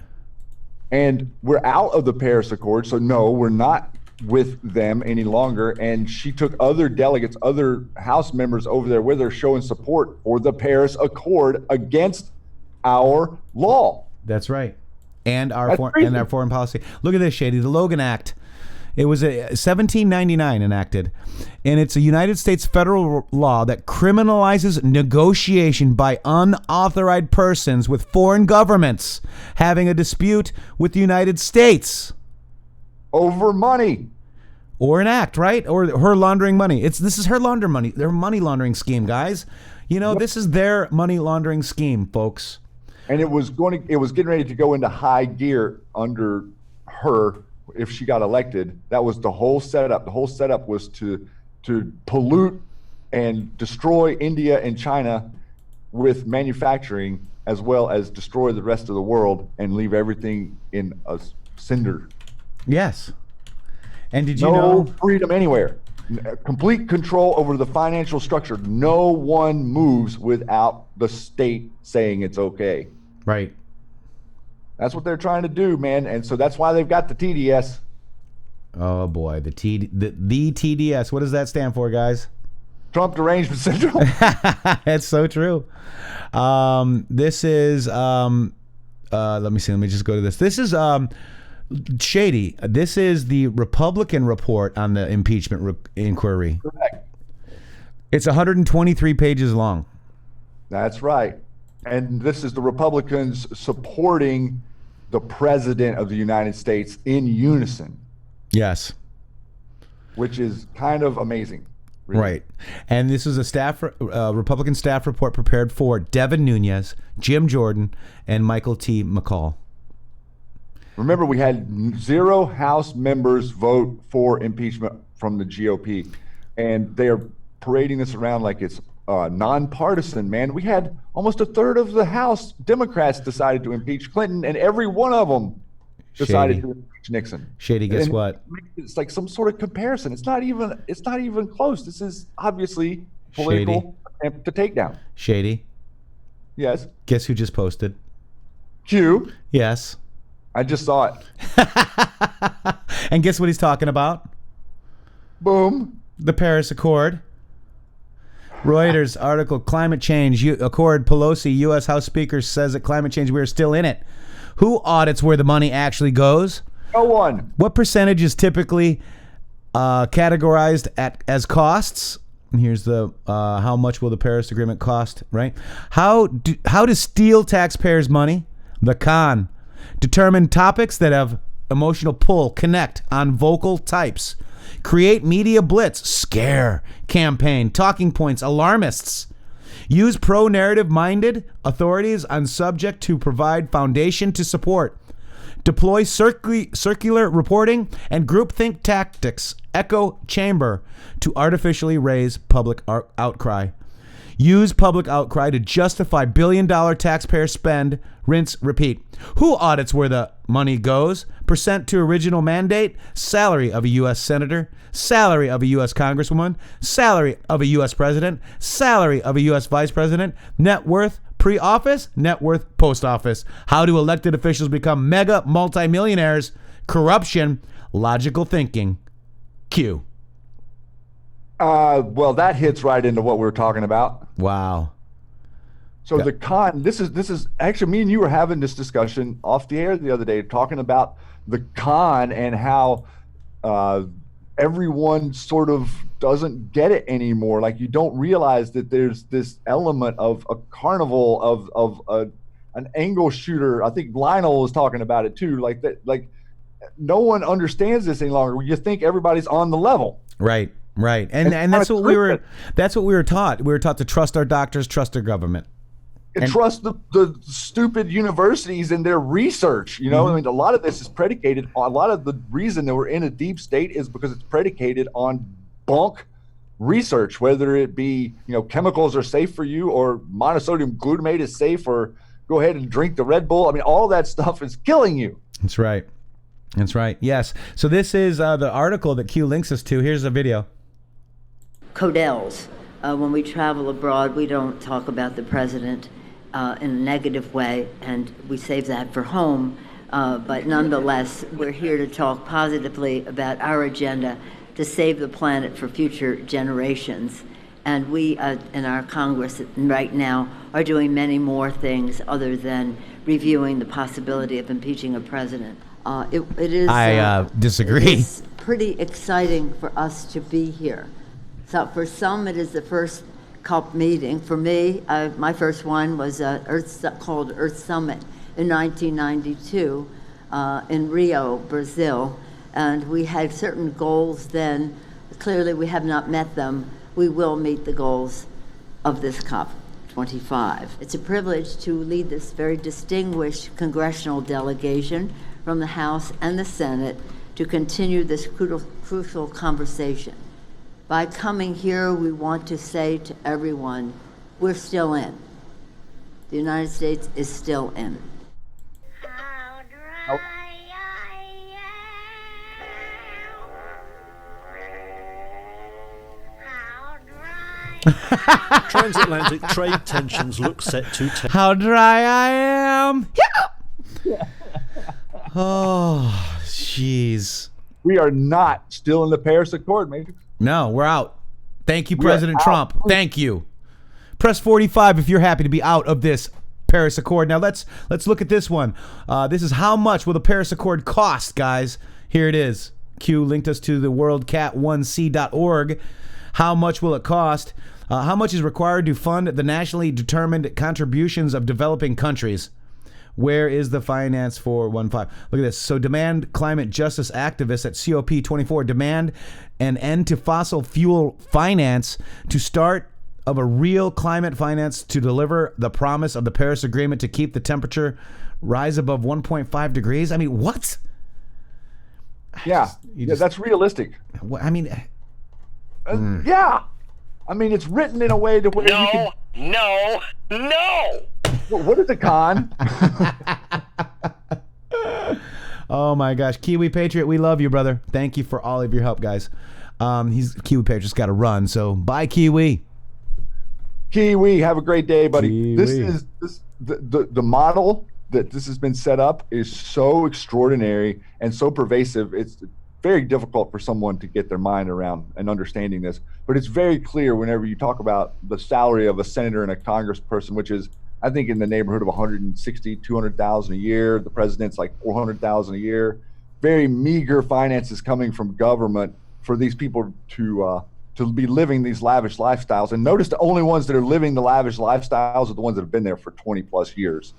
And we're out of the Paris Accord, so no, we're not with them any longer. And she took other delegates, other House members over there with her, showing support for the Paris Accord against our law. That's right. And our foreign policy. Look at this, Shady. The Logan Act. It was 1799 enacted, and it's a United States federal law that criminalizes negotiation by unauthorized persons with foreign governments having a dispute with the United States. Over money. Or an act, right? Or her laundering money. This is her laundering money. Their money laundering scheme, guys. You know, this is their money laundering scheme, folks. And it was getting ready to go into high gear under her if she got elected. That was the whole setup. The whole setup was to pollute and destroy India and China with manufacturing, as well as destroy the rest of the world and leave everything in a cinder. Yes. And did you know? know? Freedom anywhere. Complete control over the financial structure. No one moves without the state saying it's okay. Right. That's what they're trying to do, man. And so that's why they've got the TDS. Oh boy, the TDS. What does that stand for, guys? Trump Derangement Syndrome. That's so true. This is let me see. Let me just go to this. This is Shady. This is the Republican report on the impeachment inquiry. Correct. It's 123 pages long. That's right. And this is the Republicans supporting the President of the United States in unison. Yes. Which is kind of amazing. Really. Right. And this is a Republican staff report prepared for Devin Nunes, Jim Jordan, and Michael T. McCall. Remember, we had 0 House members vote for impeachment from the GOP, and they are parading this around like it's nonpartisan, man. We had almost a third of the House Democrats decided to impeach Clinton, and every one of them decided to impeach Nixon. Shady, guess what? It's like some sort of comparison. It's not even close. This is obviously political attempt to take down. Shady. Yes. Guess who just posted? Q. Yes. I just saw it. And guess what he's talking about? Boom. The Paris Accord. Reuters article, climate change, Accord, Pelosi, U.S. House Speaker says that climate change, we are still in it. Who audits where the money actually goes? No one. What percentage is typically categorized as costs? And here's the how much will the Paris Agreement cost, right? How does steal taxpayers' money? The con. Determine topics that have emotional pull, connect on vocal types. Create media blitz, scare, campaign, talking points, alarmists. Use pro-narrative minded authorities on subject to provide foundation to support. Deploy circular reporting and groupthink tactics, echo chamber, to artificially raise public outcry. Use public outcry to justify billion-dollar taxpayer spend, rinse, repeat. Who audits where the money goes? Percent to original mandate? Salary of a U.S. senator? Salary of a U.S. congresswoman? Salary of a U.S. president? Salary of a U.S. vice president? Net worth pre-office? Net worth post-office? How do elected officials become mega multimillionaires? Corruption, logical thinking. Q. Well, that hits right into what we were talking about. Wow. So the con, this is actually, me and you were having this discussion off the air the other day, talking about the con and how everyone sort of doesn't get it anymore. Like, you don't realize that there's this element of a carnival of an angle shooter. I think Lionel was talking about it too. Like that, like no one understands this any longer. You think everybody's on the level. Right. Right. And that's what we were taught. We were taught to trust our doctors, trust our government. And trust the stupid universities and their research. You know, I mean, a lot of this is predicated on, a lot of the reason that we're in a deep state is because it's predicated on bunk research, whether it be, you know, chemicals are safe for you, or monosodium glutamate is safe, or go ahead and drink the Red Bull. I mean, all that stuff is killing you. That's right. That's right. Yes. So this is the article that Q links us to. Here's a video. Codels. When we travel abroad, we don't talk about the president in a negative way, and we save that for home. But nonetheless, we're here to talk positively about our agenda to save the planet for future generations. And we in our Congress right now are doing many more things other than reviewing the possibility of impeaching a president. It is. I disagree. It's pretty exciting for us to be here. So for some, it is the first CUP meeting. For me, my first one was called Earth Summit in 1992 in Rio, Brazil. And we had certain goals then. Clearly, we have not met them. We will meet the goals of this CUP 25. It's a privilege to lead this very distinguished congressional delegation from the House and the Senate to continue this crucial conversation. By coming here, we want to say to everyone, we're still in. The United States is still in. Transatlantic trade tensions look set to... How dry I am. Yeah. Oh, jeez. We are not still in the Paris Accord, Matrixxx. No, we're out. Thank you, President Trump. Thank you. Press 45 if you're happy to be out of this Paris Accord. Now let's look at this one. This is how much will the Paris Accord cost, guys? Here it is. Q linked us to the worldcat1c.org. How much will it cost? How much is required to fund the nationally determined contributions of developing countries? Where is the finance for 1.5? Look at this. So demand climate justice activists at COP24 demand an end to fossil fuel finance to start of a real climate finance to deliver the promise of the Paris Agreement to keep the temperature rise above 1.5 degrees. I mean, what? Yeah, that's realistic. I mean, yeah. I mean, it's written in a way to where you can... No. What is the con? Oh my gosh, Kiwi Patriot, we love you, brother. Thank you for all of your help, guys. Kiwi Patriot's got to run, so bye, Kiwi. Kiwi, have a great day, buddy. Kiwi. The model that this has been set up is so extraordinary and so pervasive. It's very difficult for someone to get their mind around and understanding this, but it's very clear whenever you talk about the salary of a senator and a congressperson, which is, I think, in the neighborhood of 160, 200,000 a year. The president's like 400,000 a year. Very meager finances coming from government for these people to be living these lavish lifestyles. And notice the only ones that are living the lavish lifestyles are the ones that have been there for 20 plus years.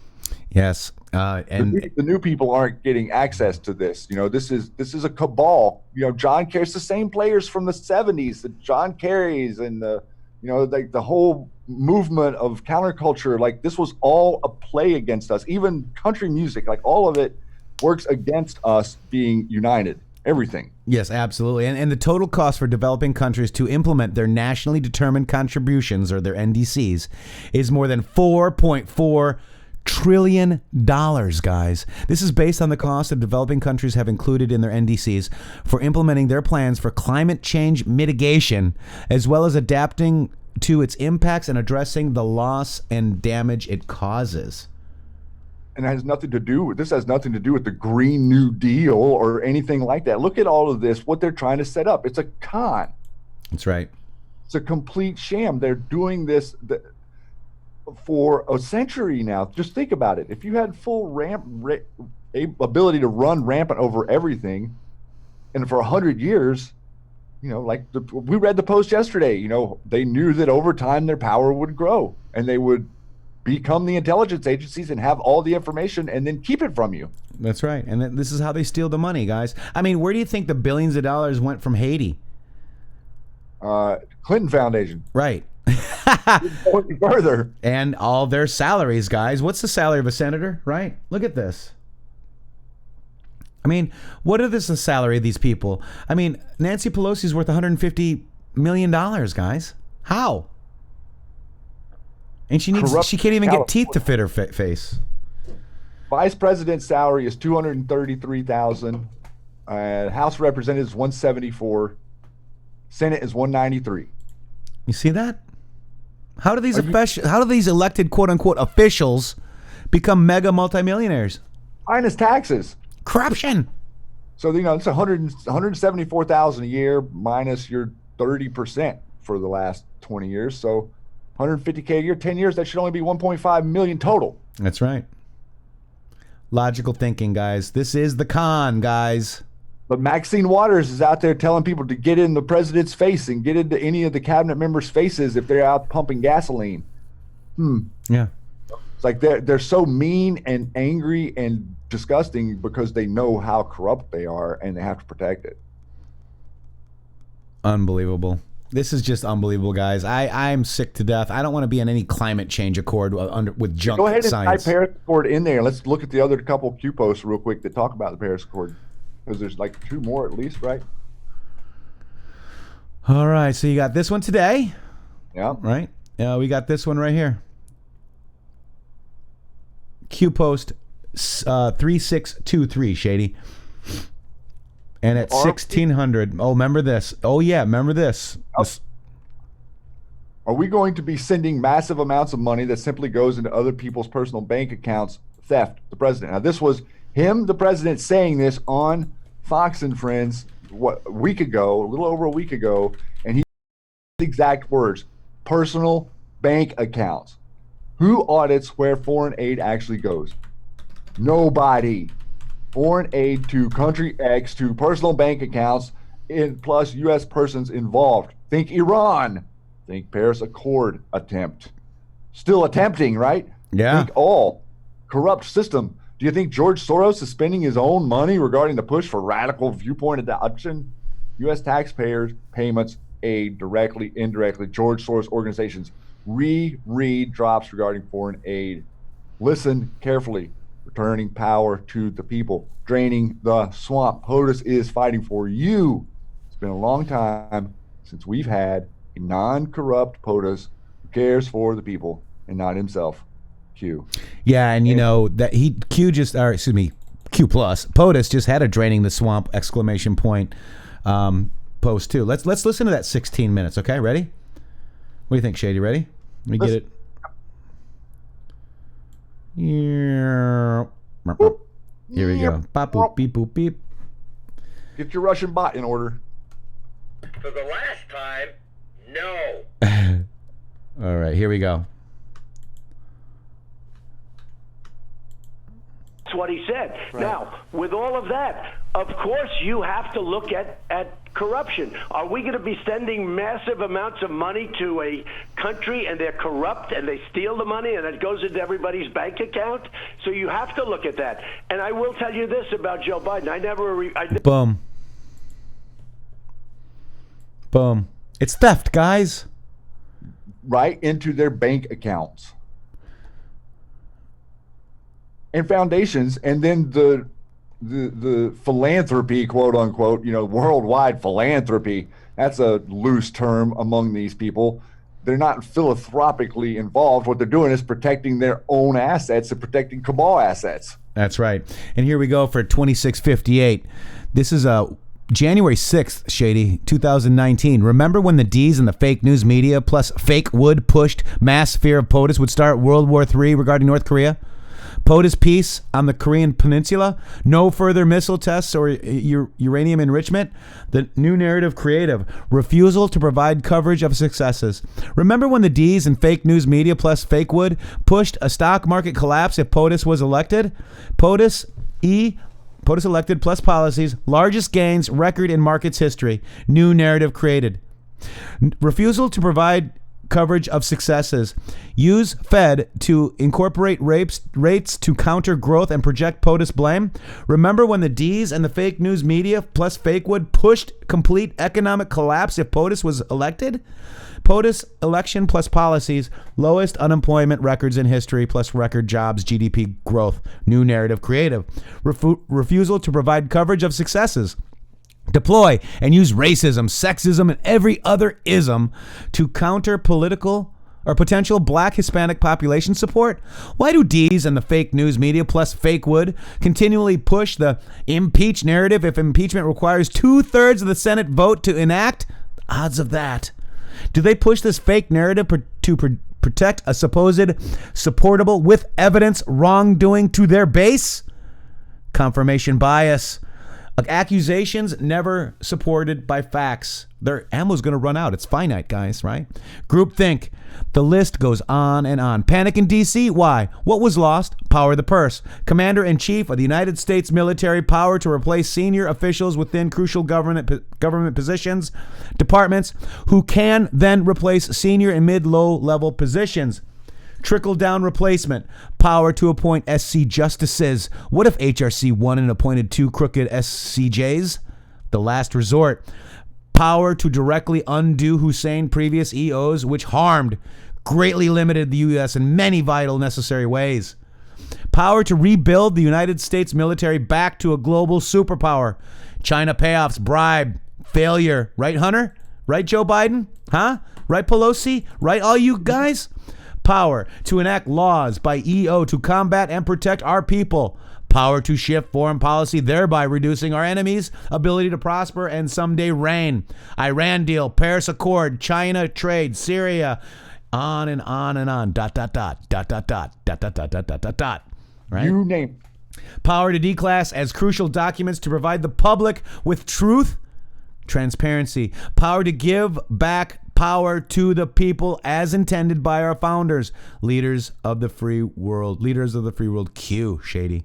Yes, and the new people aren't getting access to this. You know, this is a cabal. You know, John Kerry's the same players from the 70s, the John Kerry's and the, you know, like the whole movement of counterculture. Like, this was all a play against us. Even country music, like all of it works against us being united. Everything. Yes, absolutely. And the total cost for developing countries to implement their nationally determined contributions, or their NDCs, is more than $4.4 trillion, guys. This is based on the cost that developing countries have included in their NDCs for implementing their plans for climate change mitigation, as well as adapting to its impacts and addressing the loss and damage it causes. And this has nothing to do with the Green New Deal or anything like that. Look at all of this, what they're trying to set up. It's a con. That's right. It's a complete sham. They're doing this for a century now. Just think about it. If you had full ability to run rampant over everything, and for 100 years, we read the Post yesterday, they knew that over time their power would grow and they would become the intelligence agencies and have all the information and then keep it from you. That's right. And this is how they steal the money, guys. I mean, where do you think the billions of dollars went from Haiti? Clinton Foundation. Right. Further. And all their salaries, guys. What's the salary of a senator, right? Look at this. I mean, what is the salary of these people? I mean, Nancy Pelosi's worth $150 million, guys. How? And she can't even get teeth to fit her face. Vice president's salary is $233,000. House Representatives $174,000. Senate is $193,000. You see that? How do these elected quote unquote officials become mega multimillionaires? Minus taxes. Corruption. So it's $174,000 a year minus your 30% for the last 20 years. So $150K a year, 10 years, that should only be $1.5 million total. That's right. Logical thinking, guys. This is the con, guys. But Maxine Waters is out there telling people to get in the president's face and get into any of the cabinet members' faces if they're out pumping gasoline. Yeah. It's like they're so mean and angry and disgusting because they know how corrupt they are and they have to protect it. Unbelievable. This is just unbelievable, guys. I'm sick to death. I don't want to be in any climate change accord with junk science. Go ahead and type Paris Accord in there. Let's look at the other couple Q posts real quick that talk about the Paris Accord. Because there's like 2 more at least, right? All right. So you got this one today. Yeah. Right? We got this one right here. Q post 3623, Shady. And at 1600. Oh, remember this. Oh, yeah. Remember this. Are we going to be sending massive amounts of money that simply goes into other people's personal bank accounts? Theft, the president. Now, this was him, the president, saying this on Fox and Friends a little over a week ago. And he exact words, personal bank accounts. Who audits where foreign aid actually goes? Nobody. Foreign aid to country X to personal bank accounts plus U.S. persons involved. Think Iran. Think Paris Accord attempt. Still attempting, right? Yeah. Think all. Corrupt system. Do you think George Soros is spending his own money regarding the push for radical viewpoint adoption? U.S. taxpayers, payments, aid, directly, indirectly, George Soros organizations. Reread drops regarding foreign aid. Listen carefully. Returning power to the people. Draining the swamp. POTUS is fighting for you. It's been a long time since we've had a non-corrupt POTUS who cares for the people and not himself. Q. Yeah, and that Q plus POTUS just had a draining the swamp exclamation point post too. Let's listen to that 16 minutes. Okay, ready? What do you think, Shady? Ready? Let me get it. Here we go. Bop, boop, beep, boop, beep. Get your Russian bot in order. For the last time, no. All right, here we go. That's what he said. Right. Now, with all of that, of course you have to look at corruption. Are we going to be sending massive amounts of money to a country and they're corrupt and they steal the money and it goes into everybody's bank account? So you have to look at that. And I will tell you this about Joe Biden. Boom. Boom. It's theft, guys. Right into their bank accounts. And foundations, and then the the philanthropy, quote unquote, worldwide philanthropy, that's a loose term among these people. They're not philanthropically involved. What they're doing is protecting their own assets and protecting cabal assets. That's right. And here we go for 2658. This is January 6th, Shady, 2019. Remember when the D's and the fake news media plus fake wood pushed mass fear of POTUS would start World War III regarding North Korea? POTUS peace on the Korean Peninsula, no further missile tests or uranium enrichment. The new narrative creative, refusal to provide coverage of successes. Remember when the D's and fake news media plus fake wood pushed a stock market collapse if POTUS was elected? POTUS elected plus policies, largest gains record in markets history. New narrative created. Refusal to provide coverage of successes. Use Fed to incorporate rates to counter growth and project POTUS blame. Remember when the D's and the fake news media plus fake wood pushed complete economic collapse if POTUS was elected? POTUS election plus policies, lowest unemployment records in history plus record jobs, GDP growth. New narrative creative. Refusal to provide coverage of successes. Deploy and use racism, sexism, and every other ism to counter political or potential black Hispanic population support? Why do D's and the fake news media plus fake wood continually push the impeach narrative if impeachment requires 2/3 of the Senate vote to enact? Odds of that. Do they push this fake narrative to protect a supposed supportable with evidence wrongdoing to their base? Confirmation bias. Accusations never supported by facts. Their ammo's going to run out. It's finite, guys, right? Groupthink. The list goes on and on. Panic in D.C. Why? What was lost? Power of the purse. Commander-in-Chief of the United States military, power to replace senior officials within crucial government positions, departments, who can then replace senior and mid-low level positions. Trickle-down replacement. Power to appoint SC justices. What if HRC won and appointed 2 crooked SCJs? The last resort. Power to directly undo Hussein previous EOs, which harmed, greatly limited the U.S. in many vital necessary ways. Power to rebuild the United States military back to a global superpower. China payoffs, bribe, failure. Right, Hunter? Right, Joe Biden? Huh? Right, Pelosi? Right, all you guys? Power to enact laws by EO to combat and protect our people. Power to shift foreign policy, thereby reducing our enemies' ability to prosper and someday reign. Iran deal, Paris Accord, China trade, Syria, on and on and on. ... Right? You name. Power to declass as crucial documents to provide the public with truth, transparency. Power to give back power to the people as intended by our founders, leaders of the free world. Q, Shady.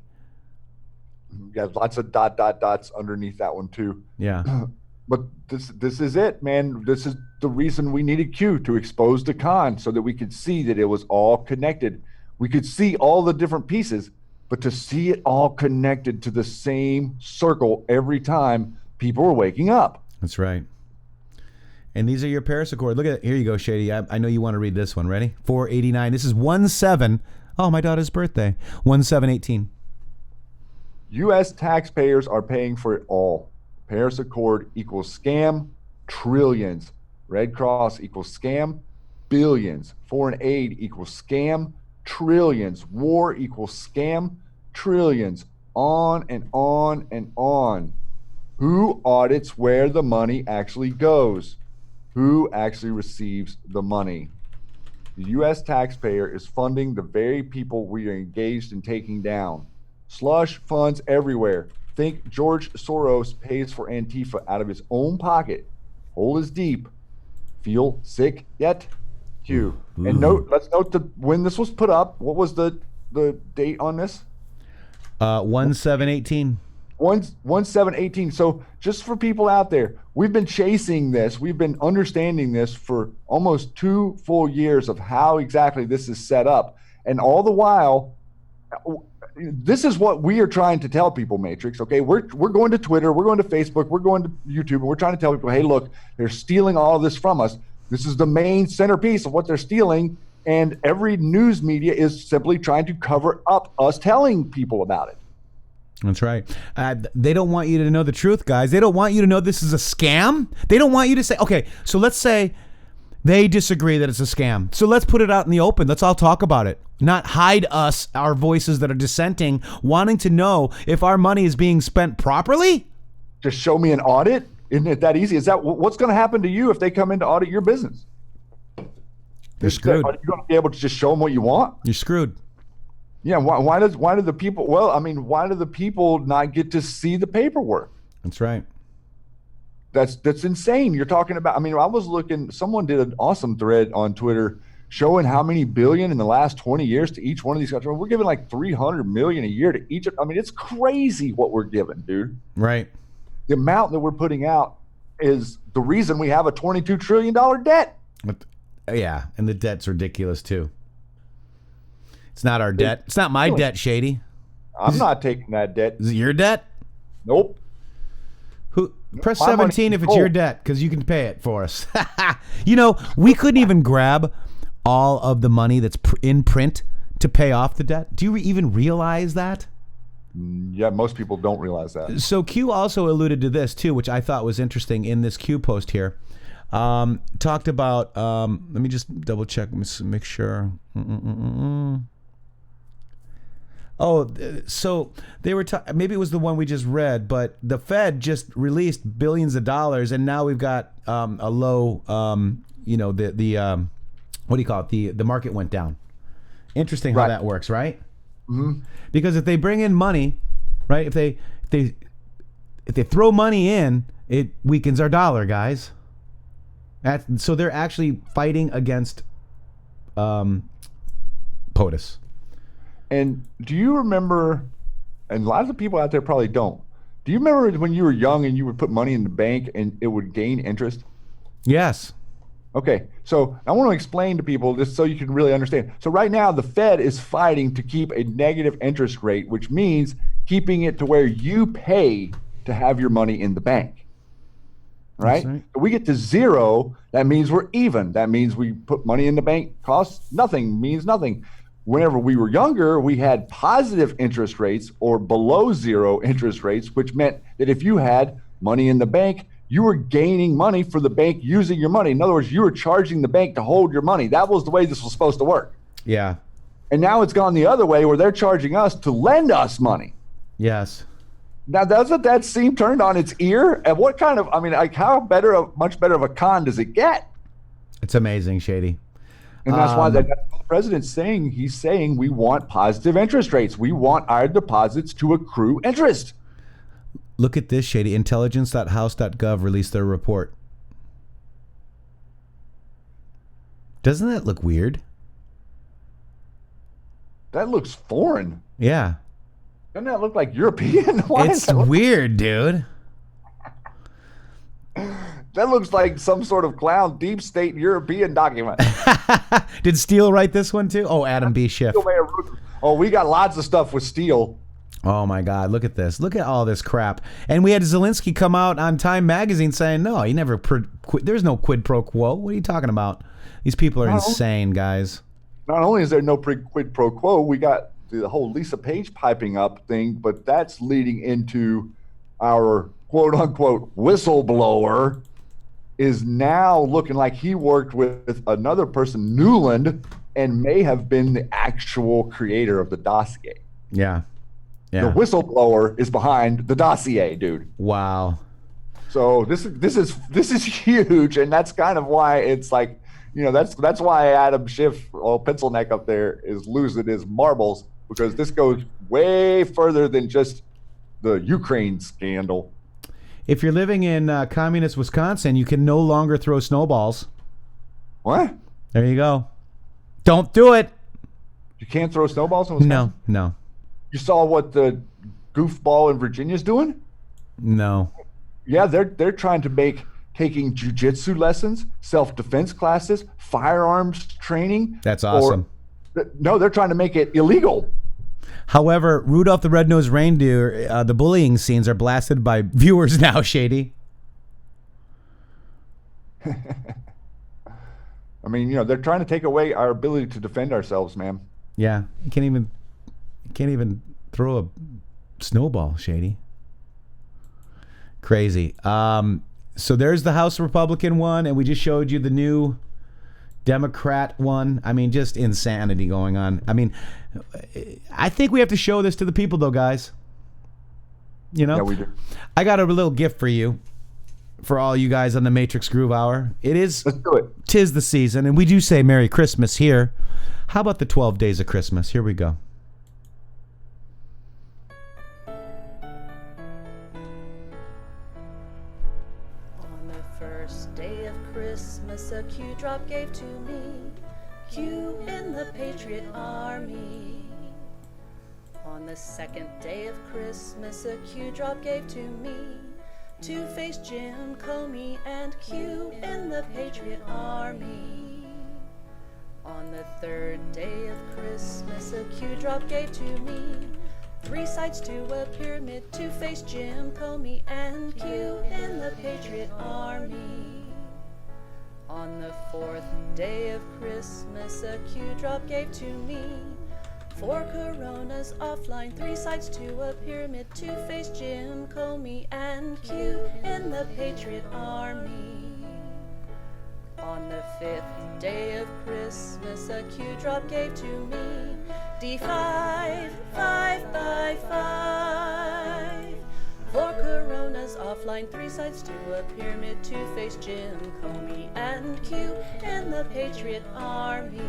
Yeah, lots of dots underneath that one too. Yeah. But this is it, man. This is the reason we needed Q, to expose the con so that we could see that it was all connected. We could see all the different pieces, but to see it all connected to the same circle every time people were waking up. That's right. And these are your Paris Accord. Look at it. Here you go, Shady. I know you want to read this one. Ready? 489. This is 17. Oh, my daughter's birthday. 1718. U.S. taxpayers are paying for it all. Paris Accord equals scam, trillions. Red Cross equals scam, billions. Foreign aid equals scam, trillions. War equals scam, trillions. On and on and on. Who audits where the money actually goes? Who actually receives the money? The U.S. taxpayer is funding the very people we are engaged in taking down. Slush funds everywhere. Think George Soros pays for Antifa out of his own pocket. Hole is deep. Feel sick yet? Q. And let's note when this was put up. What was the date on this? 1718. 1718. So just for people out there, we've been chasing this. We've been understanding this for almost 2 full years of how exactly this is set up. And all the while, this is what we are trying to tell people, Matrixxx. Okay, we're going to Twitter, we're going to Facebook, we're going to YouTube, and we're trying to tell people, hey, look, they're stealing all of this from us. This is the main centerpiece of what they're stealing, and every news media is simply trying to cover up us telling people about it. That's right. They don't want you to know the truth, guys. They don't want you to know this is a scam. They don't want you to say, okay, so let's say they disagree that it's a scam. So let's put it out in the open. Let's all talk about it. Not hide us, our voices that are dissenting, wanting to know if our money is being spent properly. Just show me an audit. Isn't it that easy? Is that what's going to happen to you if they come in to audit your business? You're screwed. Are you going to be able to just show them what you want? You're screwed. Yeah. Why do the people? Well, I mean, why do the people not get to see the paperwork? That's right. That's insane. You're talking about. I mean, I was looking. Someone did an awesome thread on Twitter showing how many billion in the last 20 years to each one of these countries. We're giving like 300 million a year to each. I mean, it's crazy what we're giving, dude. Right. The amount that we're putting out is the reason we have a $22 trillion debt. Yeah, and the debt's ridiculous too. It's not our debt. It's not my debt, Shady. I'm not taking that debt. Is it your debt? Nope. Press 17 if it's your debt, because you can pay it for us. You know, we couldn't even grab all of the money that's in print to pay off the debt. Do you even realize that? Yeah, most people don't realize that. So Q also alluded to this too, which I thought was interesting in this Q post here. Talked about, let me just double check, make sure. Oh, so they were maybe it was the one we just read, but the Fed just released billions of dollars, and now we've got a low, you know, the what do you call it? The market went down. Interesting how that works, right? Mm-hmm. Because if they bring in money, right? If they throw money in, it weakens our dollar, guys. So they're actually fighting against POTUS. And do you remember, and a lot of the people out there probably don't, do you remember when you were young and you would put money in the bank and it would gain interest? Yes. Okay, so I want to explain to people just so you can really understand. So right now, the Fed is fighting to keep a negative interest rate, which means keeping it to where you pay to have your money in the bank. Right? If we get to zero, that means we're even. That means we put money in the bank, costs nothing, means nothing. Whenever we were younger, we had positive interest rates or below zero interest rates, which meant that if you had money in the bank, you were gaining money for the bank using your money. In other words, you were charging the bank to hold your money. That was the way this was supposed to work. Yeah. And now it's gone the other way where they're charging us to lend us money. Yes. Now, doesn't that seem turned on its ear? And what kind of, I mean, like how much better of a con does it get? It's amazing, Shady. And that's why the president's saying, he's saying we want positive interest rates. We want our deposits to accrue interest. Look at this, Shady. Intelligence.house.gov released their report. Doesn't that look weird? That looks foreign. Yeah. Doesn't that look like European? It's weird, dude. That looks like some sort of clown deep state European document. Did Steele write this one too? Oh, Adam B. Schiff. Oh, we got lots of stuff with Steele. Oh my God, look at this. Look at all this crap. And we had Zelensky come out on Time Magazine saying, no, he never, there's no quid pro quo. What are you talking about? These people are insane, guys. Not only is there no quid pro quo, we got the whole Lisa Page piping up thing, but that's leading into our quote unquote whistleblower is now looking like he worked with another person, Newland, and may have been the actual creator of the dossier. Yeah. Yeah. The whistleblower is behind the dossier, dude. Wow. So this is huge, and that's kind of why it's like, you know, that's why Adam Schiff, pencil neck up there, is losing his marbles, because this goes way further than just the Ukraine scandal. If you're living in communist Wisconsin, you can no longer throw snowballs. What? There you go. Don't do it. You can't throw snowballs in Wisconsin? No. You saw what the goofball in Virginia's doing? No. Yeah, they're trying to make taking jiu-jitsu lessons, self-defense classes, firearms training. That's awesome. No, they're trying to make it illegal. However, Rudolph the Red-Nosed Reindeer, the bullying scenes are blasted by viewers now, Shady. I mean, you know, they're trying to take away our ability to defend ourselves, man. Yeah, you can't even throw snowball, Shady. Crazy. So there's the House Republican one, and we just showed you the new Democrat one. I mean, just insanity going on. I mean, I think we have to show this to the people, though, guys. You know? Yeah, we do. I got a little gift for you, for all you guys on the Matrixxx Groove Hour. Let's do it. 'Tis the season, and we do say Merry Christmas here. How about the 12 days of Christmas? Here we go. On the first day of Christmas, a Q drop gave to me, Q in the Patriot Army. On the second day of Christmas, a Q drop gave to me, Two-Face Jim Comey and Q in the Patriot Army. On the third day of Christmas, a Q drop gave to me, 3 sides to a pyramid, Two-Face Jim Comey and Q in the Patriot Army. On the fourth day of Christmas, a Q drop gave to me, 4 Coronas offline, 3 sides to a pyramid, Two-Face Jim Comey and Q in the Patriot Army. On the 5th day of Christmas, a Q drop gave to me, D5, 5 by 5. 4 Coronas offline, 3 sides to a pyramid, Two-Face Jim Comey and Q in the Patriot Army.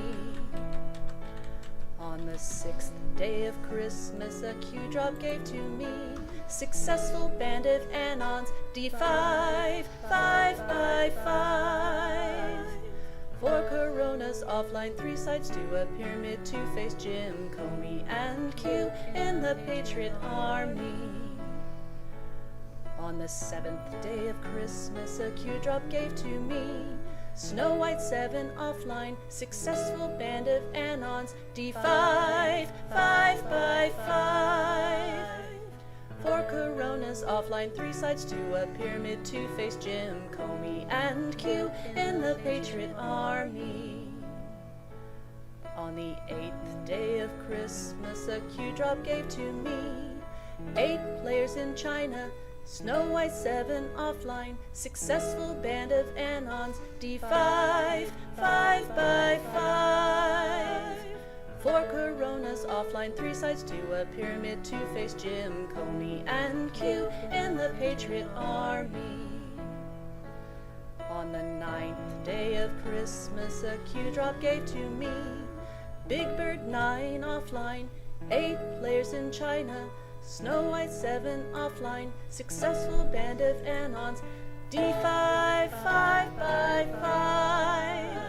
On the 6th day of Christmas, a Q drop gave to me, successful band of Anons, D5, 5 by 5. 4 Coronas offline, 3 sides to a pyramid, Two-Face Jim Comey and Q in the Patriot Army. On the 7th day of Christmas, a Q drop gave to me, Snow White 7 offline, successful band of Anons, D5, 5 by 5. 4 Coronas offline, 3 sides to a pyramid, Two-Face Jim Comey and Q in the Patriot Army. On the 8th day of Christmas, a Q drop gave to me, 8 players in China, Snow White 7 offline, successful band of Anons, D5, 5 by 5. 4 Coronas offline, 3 sides to a pyramid, Two-Face Jim Comey and Q in the Patriot Army. On the 9th day of Christmas, a Q drop gave to me, Big Bird 9 offline, 8 players in China, Snow White 7 offline, successful band of Anons, D5, 5 by 5.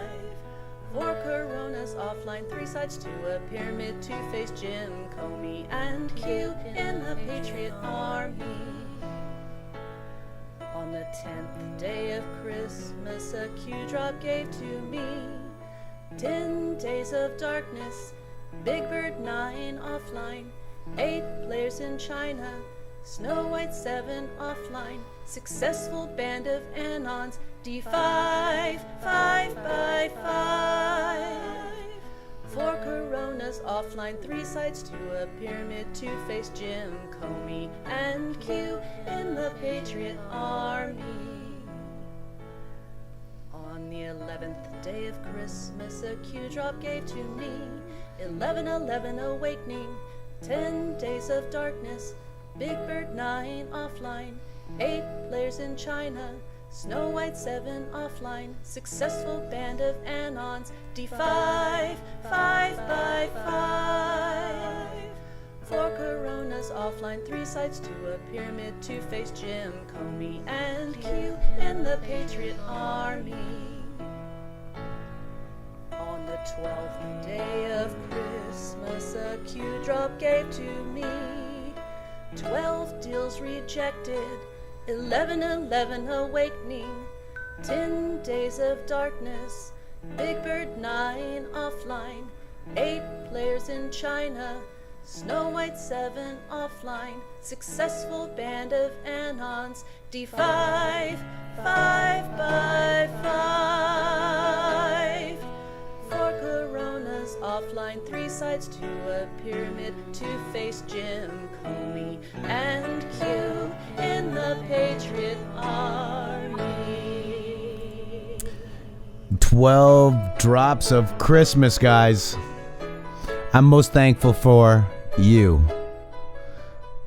4 Coronas offline, 3 sides to a pyramid, Two-Face Jim Comey and Q in the Patriot Army. On the 10th day of Christmas, a Q drop gave to me, 10 days of darkness, Big Bird 9 offline, 8 players in China, Snow White 7 offline, successful band of Anons, D5, 5 by 5. 4 Coronas offline, 3 sides to a pyramid, Two-Face Jim Comey and Q in the Patriot Army. On the 11th day of Christmas, a Q drop gave to me, 11/11 awakening, 10 days of darkness, Big Bird 9 offline, 8 players in China, Snow White 7 offline, successful band of Anons, D5, 5 by 5. 4 Coronas offline, 3 sides to a pyramid, Two-Face Jim Comey and Q in the Patriot Army. On the 12th day of Christmas, a Q drop gave to me, 12 deals rejected, 11/11 awakening, 10 days of darkness, Big Bird 9 offline, 8 players in China, Snow White 7 offline, successful band of Anons, D5, 5 by 5. 4 Coronas offline, 3 sides to a pyramid, Two-Face Jim Comey 12 drops of Christmas, guys. I'm most thankful for you.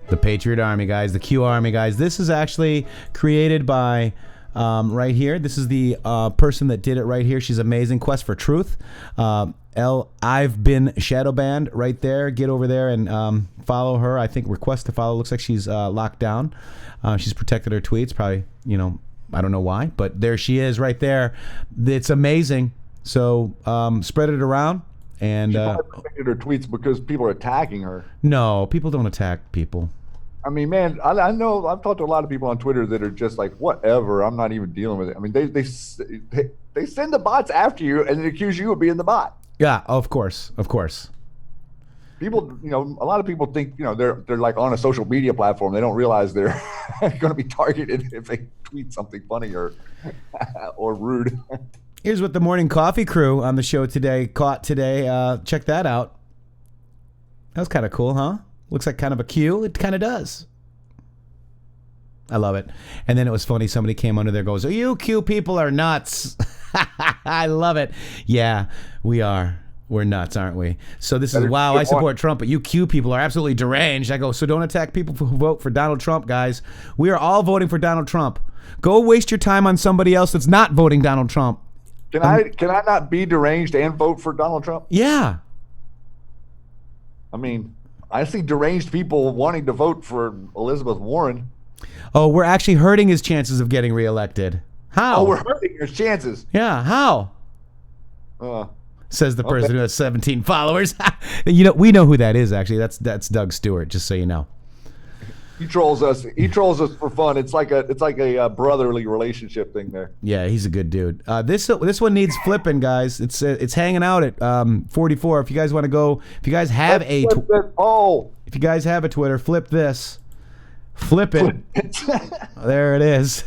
The Patriot Army, guys. The Q Army, guys. This is actually created by... right here. This is the person that did it right here. She's amazing. Quest for Truth. I've been shadow banned right there. Get over there and follow her. I think request to follow. Looks like she's locked down. She's protected her tweets. Probably, I don't know why, but there she is right there. It's amazing. So spread it around. And she probably protected her tweets because people are attacking her. No, people don't attack people. I mean, man, I know I've talked to a lot of people on Twitter that are just like, whatever, I'm not even dealing with it. I mean, they send the bots after you and then accuse you of being the bot. Yeah, of course. People, a lot of people think, they're like on a social media platform. They don't realize they're going to be targeted if they tweet something funny or rude. Here's what the Morning Coffee crew on the show today caught today. Check that out. That was kind of cool, huh? Looks like kind of a Q. It kind of does. I love it. And then it was funny. Somebody came under there and goes, you Q people are nuts. I love it. Yeah, we are. We're nuts, aren't we? So this is, wow, I support Trump, but you Q people are absolutely deranged. I go, so don't attack people who vote for Donald Trump, guys. We are all voting for Donald Trump. Go waste your time on somebody else that's not voting Donald Trump. Can I not be deranged and vote for Donald Trump? Yeah. I mean... I see deranged people wanting to vote for Elizabeth Warren. Oh, we're actually hurting his chances of getting reelected. How? Oh, we're hurting his chances. Yeah, how? Says the person who has 17 followers. We know who that is, actually. That's Doug Stewart, just so you know. He trolls us. He trolls us for fun. It's like a brotherly relationship thing there. Yeah, he's a good dude. This one needs flipping, guys. It's hanging out at 44. If you guys want to go, if you guys have if you guys have a Twitter, flip this. Flip it. There it is.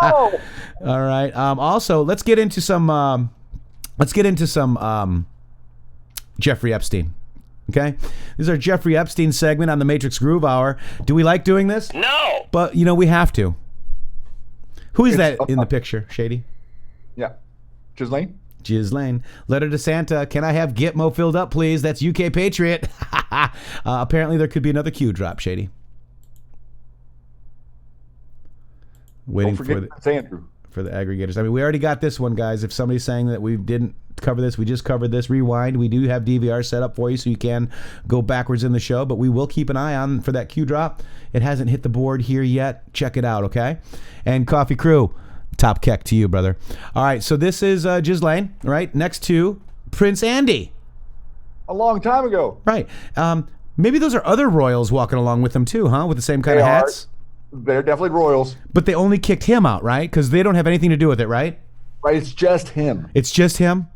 All right. Also, let's get into some Jeffrey Epstein. Okay, this is our Jeffrey Epstein segment on the Matrixxx Groove Hour. Do we like doing this? No. But we have to. Who is that in the picture, Shady? Yeah, Ghislaine. Ghislaine. Letter to Santa. Can I have Gitmo filled up, please? That's UK Patriot. Apparently, there could be another Q drop, Shady. Waiting for the aggregators. I mean, we already got this one, guys. If somebody's saying that we didn't cover this, we just covered this. Rewind. We do have DVR set up for you so you can go backwards in the show, but we will keep an eye on for that Q drop. It hasn't hit the board here yet. Check it out, okay? And Coffee Crew, top keck to you, brother. All right, so this is Ghislaine, right? Next to Prince Andy. A long time ago. Right. Maybe those are other royals walking along with them too, huh? With the same kind of hats? They're definitely royals. But they only kicked him out, right? Because they don't have anything to do with it, right? Right, it's just him. It's just him?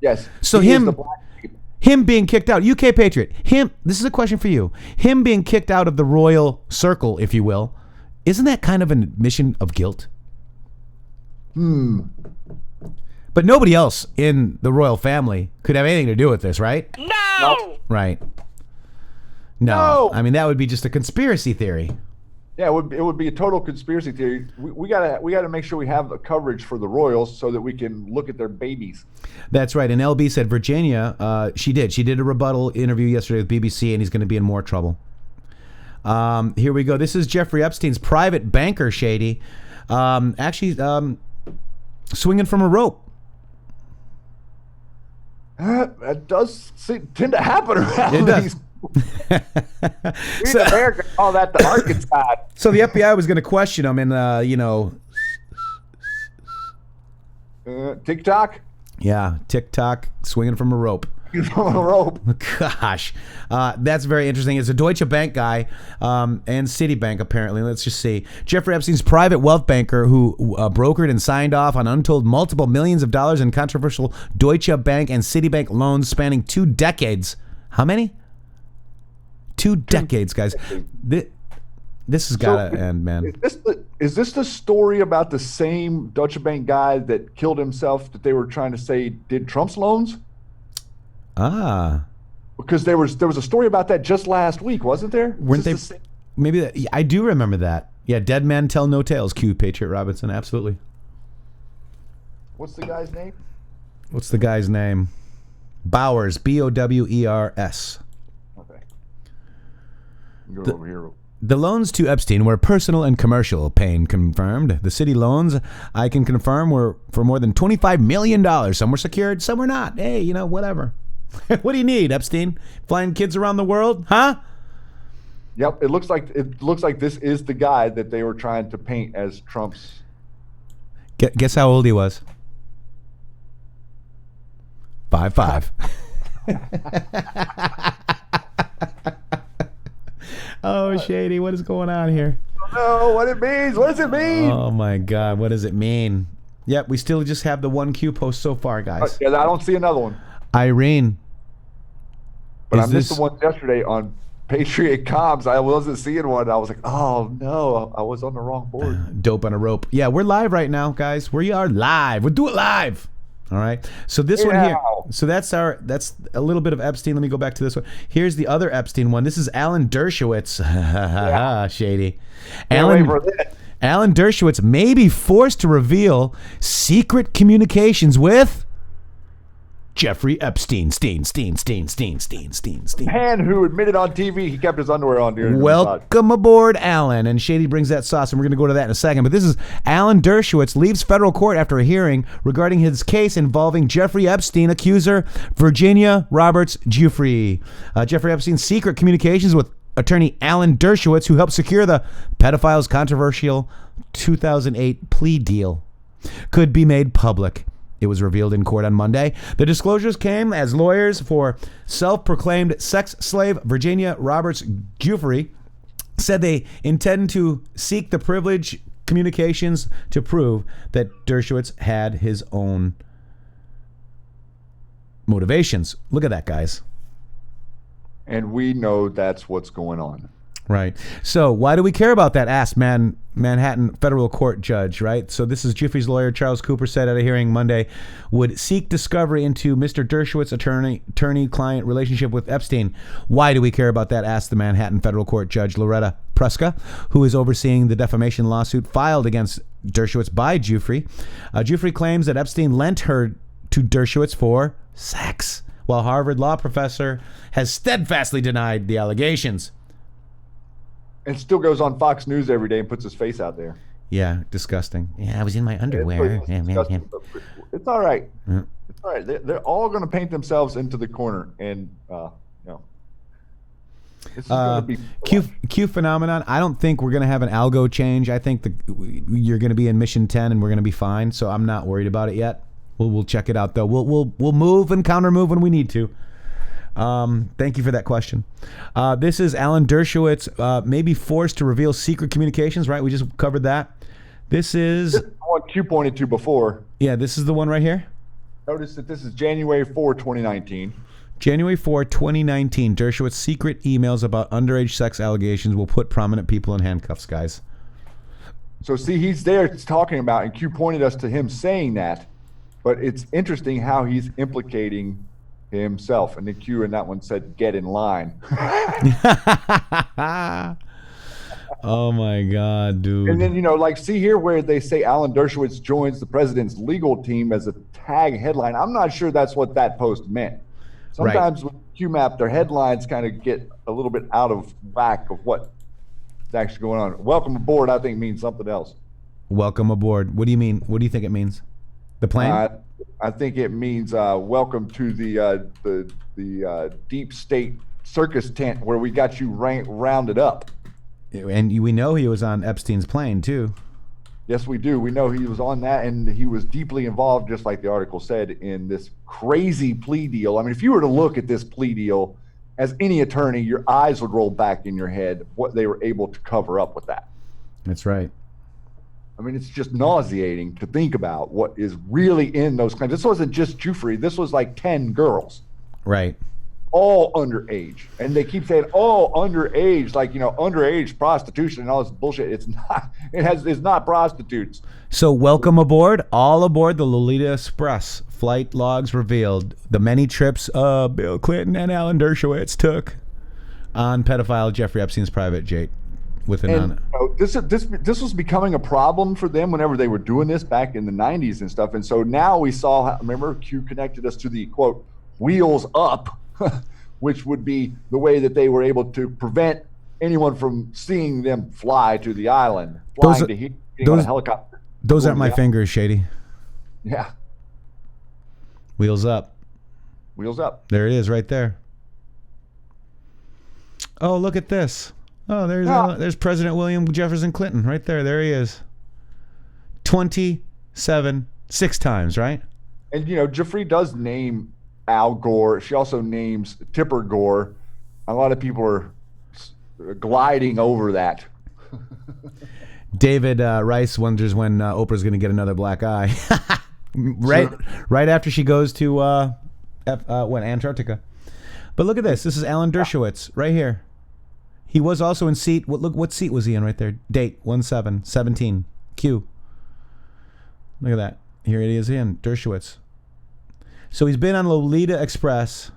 Yes. So him being kicked out, UK Patriot, this is a question for you. Him being kicked out of the royal circle, if you will, isn't that kind of an admission of guilt? But nobody else in the royal family could have anything to do with this, right? No! Right. No. I mean, that would be just a conspiracy theory. Yeah, it would be a total conspiracy theory. We gotta make sure we have the coverage for the royals so that we can look at their babies. That's right. And LB said Virginia, she did a rebuttal interview yesterday with BBC, and he's going to be in more trouble. Here we go. This is Jeffrey Epstein's private banker, Shady, actually swinging from a rope. That does tend to happen around these. We in America call that the Arkansas. So the FBI was going to question him, and TikTok. Yeah, TikTok swinging from a rope. From a rope. Gosh, that's very interesting. It's a Deutsche Bank guy and Citibank apparently. Let's just see. Jeffrey Epstein's private wealth banker who brokered and signed off on untold multiple millions of dollars in controversial Deutsche Bank and Citibank loans spanning 2 decades. How many? 2 decades, guys. This has got to end, man. Is this the story about the same Deutsche Bank guy that killed himself that they were trying to say did Trump's loans? Because there was a story about that just last week, wasn't there? Weren't they? Maybe I do remember that. Yeah, dead men tell no tales. Q Patriot Robinson, absolutely. What's the guy's name? What's the guy's name? Bowers, Bowers. Okay. Go over here. The loans to Epstein were personal and commercial, Payne confirmed. The city loans, I can confirm, were for more than $25 million. Some were secured, some were not. Hey, you know, whatever. What do you need, Epstein? Flying kids around the world? Huh? Yep, it looks like this is the guy that they were trying to paint as Trump's. Guess how old he was? 5'5". Oh, Shady, what is going on here? Oh, what it means? What does it mean? Oh my God, what does it mean? Yep, we still just have the one Q post so far, guys. Yeah, I don't see another one. Irene. But I missed the one yesterday on Patriot Comms. I wasn't seeing one. I was like, oh no, I was on the wrong board. Dope on a rope. Yeah, we're live right now, guys. We are live. We'll do it live. All right. So this one here. So that's a little bit of Epstein. Let me go back to this one. Here's the other Epstein one. This is Alan Dershowitz. Shady. Alan Dershowitz may be forced to reveal secret communications with Jeffrey Epstein. Steen. Man who admitted on TV he kept his underwear on during Welcome aboard, Alan. And Shady brings that sauce, and we're going to go to that in a second. But this is Alan Dershowitz leaves federal court after a hearing regarding his case involving Jeffrey Epstein, accuser Virginia Roberts Giuffre. Jeffrey Epstein's secret communications with attorney Alan Dershowitz, who helped secure the pedophile's controversial 2008 plea deal, could be made public. It was revealed in court on Monday. The disclosures came as lawyers for self-proclaimed sex slave Virginia Roberts Giuffre said they intend to seek the privileged communications to prove that Dershowitz had his own motivations. Look at that, guys. And we know that's what's going on. Right. So why do we care about that? Asked Manhattan federal court judge, right? So this is Giuffre's lawyer, Charles Cooper, said at a hearing Monday, would seek discovery into Mr. Dershowitz's attorney-client relationship with Epstein. Why do we care about that? Asked the Manhattan federal court judge, Loretta Pruska, who is overseeing the defamation lawsuit filed against Dershowitz by Giuffre. Giuffre claims that Epstein lent her to Dershowitz for sex, while Harvard law professor has steadfastly denied the allegations. And still goes on Fox News every day and puts his face out there. Yeah, disgusting. Yeah, I was in my underwear. It's all right. Yeah. It's all right. They're all going to paint themselves into the corner, and this is going to be Q phenomenon. I don't think we're going to have an algo change. I think you're going to be in mission 10, and we're going to be fine. So I'm not worried about it yet. We'll check it out though. We'll move and counter move when we need to. Thank you for that question. This is Alan Dershowitz may be forced to reveal secret communications, right? We just covered that. This is what Q pointed to before. Yeah, this is the one right here. Notice that this is January 4, 2019. January 4, 2019. Dershowitz secret emails about underage sex allegations will put prominent people in handcuffs, guys. So see, he's there talking about, and Q pointed us to him saying that, but it's interesting how he's implicating himself, and the Q in that one said get in line. Oh my God, dude. And then like see here where they say Alan Dershowitz joins the president's legal team as a tag headline. I'm not sure that's what that post meant. Sometimes with QMAP their headlines kind of get a little bit out of whack of what is actually going on. Welcome aboard I think means something else. Welcome aboard. What do you mean? What do you think it means? The plane? I think it means welcome to the deep state circus tent where we got you rounded up. And we know he was on Epstein's plane too. Yes, we do. We know he was on that, and he was deeply involved, just like the article said, in this crazy plea deal. I mean, if you were to look at this plea deal, as any attorney, your eyes would roll back in your head what they were able to cover up with that. That's right. I mean, it's just nauseating to think about what is really in those claims. This wasn't just Giuffre. This was like 10 girls. Right. All underage. And they keep saying, oh, underage, like, underage prostitution and all this bullshit. It's not. It's not prostitutes. So welcome aboard. All aboard the Lolita Express. Flight logs revealed the many trips Bill Clinton and Alan Dershowitz took on pedophile Jeffrey Epstein's private jet. with an and this was becoming a problem for them whenever they were doing this back in the 90s and stuff. And so now we saw, remember, Q connected us to the quote wheels up, which would be the way that they were able to prevent anyone from seeing them fly to the island, flying to here, on a helicopter. Those aren't my fingers, Shady. Yeah. Wheels up. Wheels up. There it is, right there. Oh, look at this. Oh, there's President William Jefferson Clinton right there. There he is. 6 times, right? And, Jeffrey does name Al Gore. She also names Tipper Gore. A lot of people are gliding over that. David Rice wonders when Oprah's going to get another black eye. Right after she goes to Antarctica. But look at this. This is Alan Dershowitz right here. He was also in seat. What seat was he in right there? Date 1717. Q. Look at that. Here it is in Dershowitz. So he's been on Lolita Express.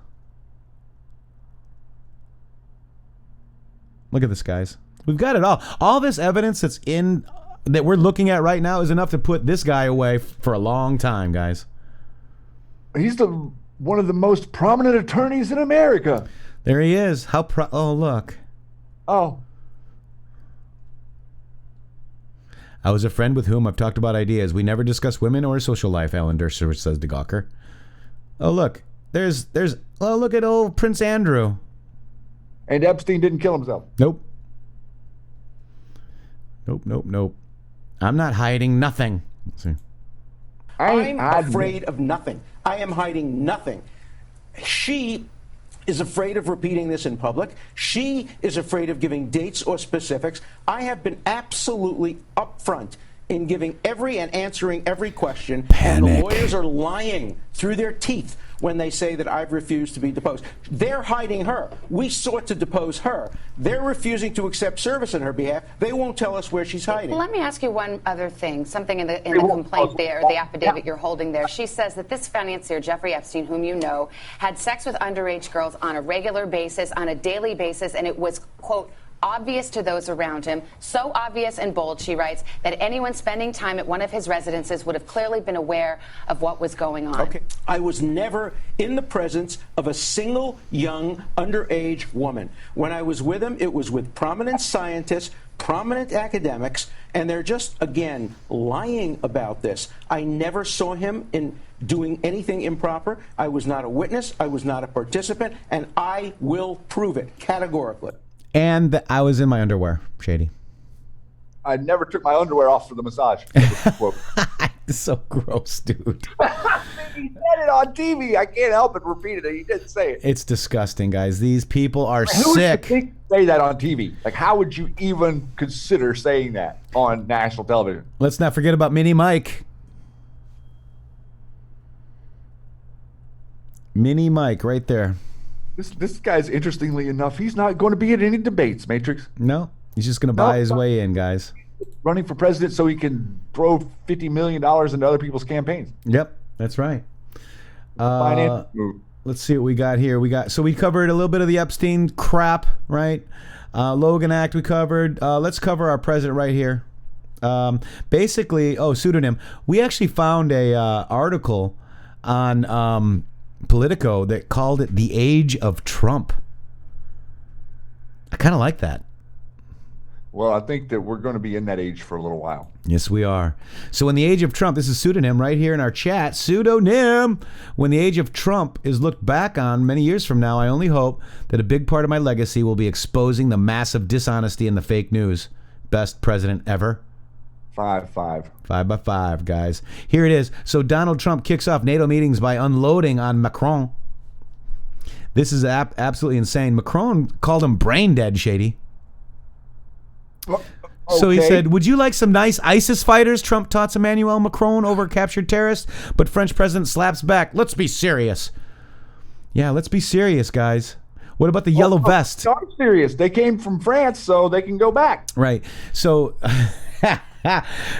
Look at this, guys. We've got it all. All this evidence that we're looking at right now is enough to put this guy away for a long time, guys. He's one of the most prominent attorneys in America. There he is. Oh, look. Oh. I was a friend with whom I've talked about ideas. We never discuss women or social life, Alan Dershowitz says to Gawker. Oh, look. Look at old Prince Andrew. And Epstein didn't kill himself. Nope. I'm not hiding nothing. Let's see. I'm afraid of nothing. I am hiding nothing. She is afraid of repeating this in public. She is afraid of giving dates or specifics. I have been absolutely upfront in giving and answering every question. Panic. And the lawyers are lying through their teeth when they say that I've refused to be deposed. They're hiding her. We sought to depose her. They're refusing to accept service on her behalf. They won't tell us where she's hiding. Well, let me ask you one other thing. Something in the complaint there, the affidavit you're holding there. She says that this financier, Jeffrey Epstein, whom you know, had sex with underage girls on a regular basis, on a daily basis, and it was, quote, obvious to those around him, so obvious and bold, she writes, that anyone spending time at one of his residences would have clearly been aware of what was going on. Okay. I was never in the presence of a single young underage woman. When I was with him, it was with prominent scientists, prominent academics, and they're just, again, lying about this. I never saw him in doing anything improper. I was not a witness. I was not a participant, and I will prove it categorically. And I was in my underwear, Shady. I never took my underwear off for the massage. It's so gross, dude. He said it on TV. I can't help but repeat it. He didn't say it. It's disgusting, guys. These people are sick. Who would think say that on TV? Like, how would you even consider saying that on national television? Let's not forget about Mini Mike. Mini Mike right there. This guy's, interestingly enough, he's not going to be at any debates, Matrixx. No, he's just going to buy his way in, guys. Running for president so he can throw $50 million into other people's campaigns. Yep, that's right. Let's see what we got here. So we covered a little bit of the Epstein crap, right? Logan Act we covered. Let's cover our president right here. Basically, pseudonym. We actually found a article on Politico that called it the age of Trump. I kind of like that. Well, I think that we're going to be in that age for a little while. Yes, we are. So in the age of Trump, this is pseudonym right here in our chat. Pseudonym. When the age of Trump is looked back on many years from now, I only hope that a big part of my legacy will be exposing the massive dishonesty and the fake news. Best president ever. 5 by 5, guys. Here it is. So Donald Trump kicks off NATO meetings by unloading on Macron. This is absolutely insane. Macron called him brain dead, Shady. Okay. So he said, would you like some nice ISIS fighters? Trump taunts Emmanuel Macron over captured terrorists, but French president slaps back. Let's be serious. Yeah, let's be serious, guys. What about the yellow vest? I'm serious. They came from France, so they can go back. Right. So...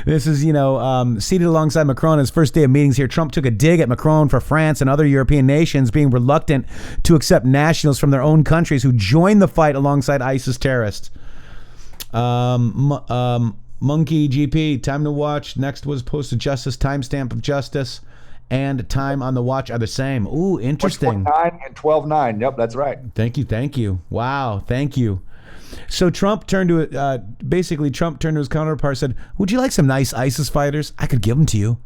This is, seated alongside Macron on his first day of meetings here. Trump took a dig at Macron for France and other European nations being reluctant to accept nationals from their own countries who joined the fight alongside ISIS terrorists. Monkey GP, time to watch. Next was Post of Justice, timestamp of justice, and time on the watch are the same. Ooh, interesting. 9 and 12-9. Yep, that's right. Thank you. Wow, thank you. So Trump turned to Trump turned to his counterpart and said, "Would you like some nice ISIS fighters? I could give them to you."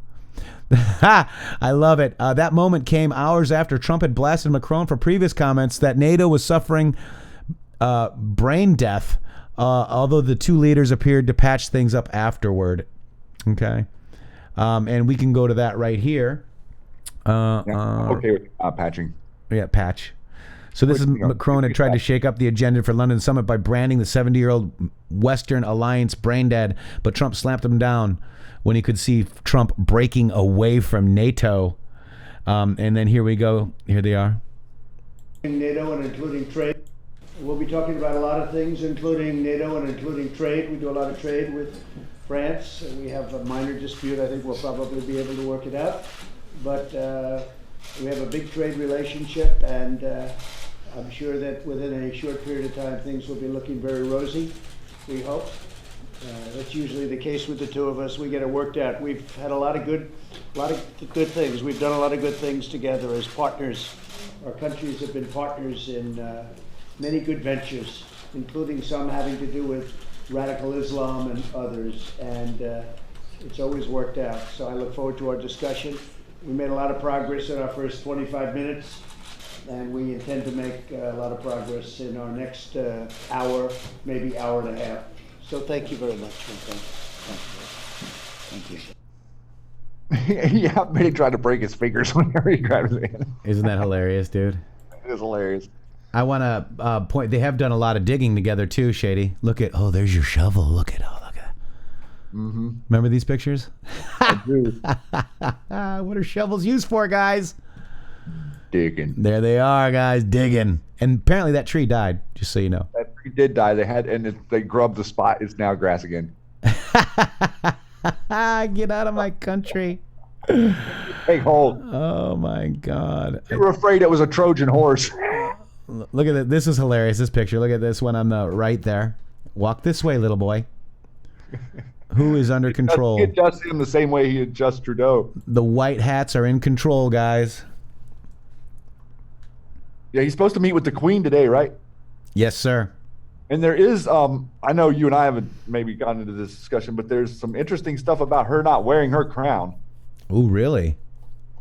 I love it. That moment came hours after Trump had blasted Macron for previous comments that NATO was suffering brain death, although the two leaders appeared to patch things up afterward. Okay. And we can go to that right here. Okay with patching. Yeah, patch. So this is Macron had tried to shake up the agenda for London summit by branding the 70-year-old Western Alliance brain dead, but Trump slapped him down when he could see Trump breaking away from NATO. And then here we go. Here they are. NATO and including trade. We'll be talking about a lot of things, including NATO and including trade. We do a lot of trade with France. We have a minor dispute. I think we'll probably be able to work it out. But we have a big trade relationship, and I'm sure that within a short period of time, things will be looking very rosy, we hope. That's usually the case with the two of us. We get it worked out. We've had a lot of good things. We've done a lot of good things together as partners. Our countries have been partners in many good ventures, including some having to do with radical Islam and others. And it's always worked out. So I look forward to our discussion. We made a lot of progress in our first 25 minutes. And we intend to make a lot of progress in our next hour, maybe hour and a half. So thank you very much. Thank you. Yeah, maybe tried to break his fingers whenever he grabbed his hand. Isn't that hilarious, dude? It is hilarious. I want to point. They have done a lot of digging together too, Shady. Look at there's your shovel. Look at that. Mm-hmm. Remember these pictures? I do. What are shovels used for, guys? Digging. There they are, guys, digging. And apparently that tree died, just so you know. That tree did die. They grubbed the spot. It's now grass again. Get out of my country. Hey, hold. Oh, my God. You were afraid it was a Trojan horse. Look at it. This is hilarious, this picture. Look at this one on the right there. Walk this way, little boy. Who is under control? He adjusts him the same way he adjusts Trudeau. The white hats are in control, guys. Yeah, he's supposed to meet with the Queen today, right? Yes, sir. And there is, I know you and I haven't maybe gotten into this discussion, but there's some interesting stuff about her not wearing her crown. Oh, really?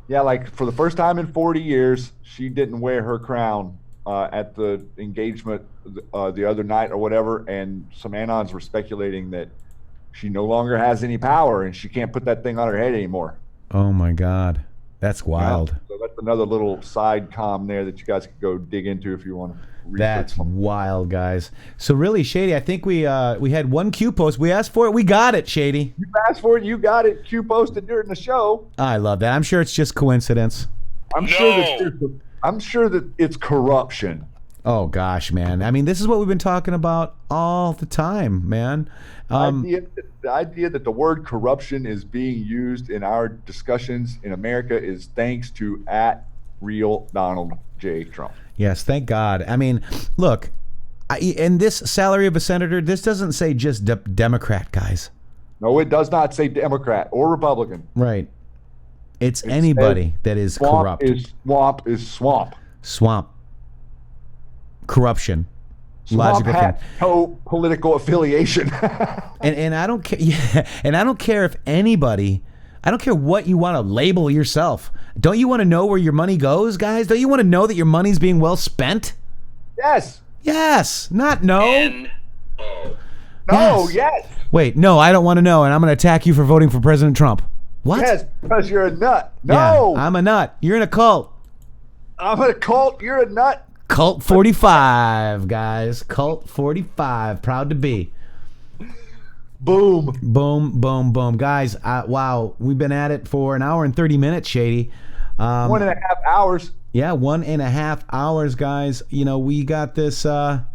Yeah, like for the first time in 40 years, she didn't wear her crown at the engagement the other night or whatever, and some Anons were speculating that she no longer has any power and she can't put that thing on her head anymore. Oh, my God. That's wild. Yeah, so that's another little side comm there that you guys could go dig into if you want to research. That's wild, guys. So really, Shady, I think we had one Q post. We asked for it. We got it, Shady. You asked for it. You got it. Q posted during the show. I love that. I'm sure it's just coincidence. I'm sure that it's corruption. Oh, gosh, man. I mean, this is what we've been talking about all the time, man. The idea that the word corruption is being used in our discussions in America is thanks to @real Donald J. Trump. Yes, thank God. I mean, look, in this salary of a senator, this doesn't say just Democrat, guys. No, it does not say Democrat or Republican. Right. It's anybody that is corrupt. Swamp is swamp. Swamp. Corruption. Swamp has no political affiliation. and I don't care. Yeah, and I don't care if anybody. I don't care what you want to label yourself. Don't you want to know where your money goes, guys? Don't you want to know that your money's being well spent? Yes. Yes. Not no. No. Yes. Wait. No. I don't want to know, and I'm going to attack you for voting for President Trump. What? Yes, because you're a nut. No. Yeah, I'm a nut. You're in a cult. I'm in a cult. You're a nut. Cult 45, guys. Cult 45. Proud to be. Boom. Boom, boom, boom. Guys, wow. We've been at it for an hour and 30 minutes, Shady. 1.5 hours. Yeah, 1.5 hours, guys. You know, we got this... we got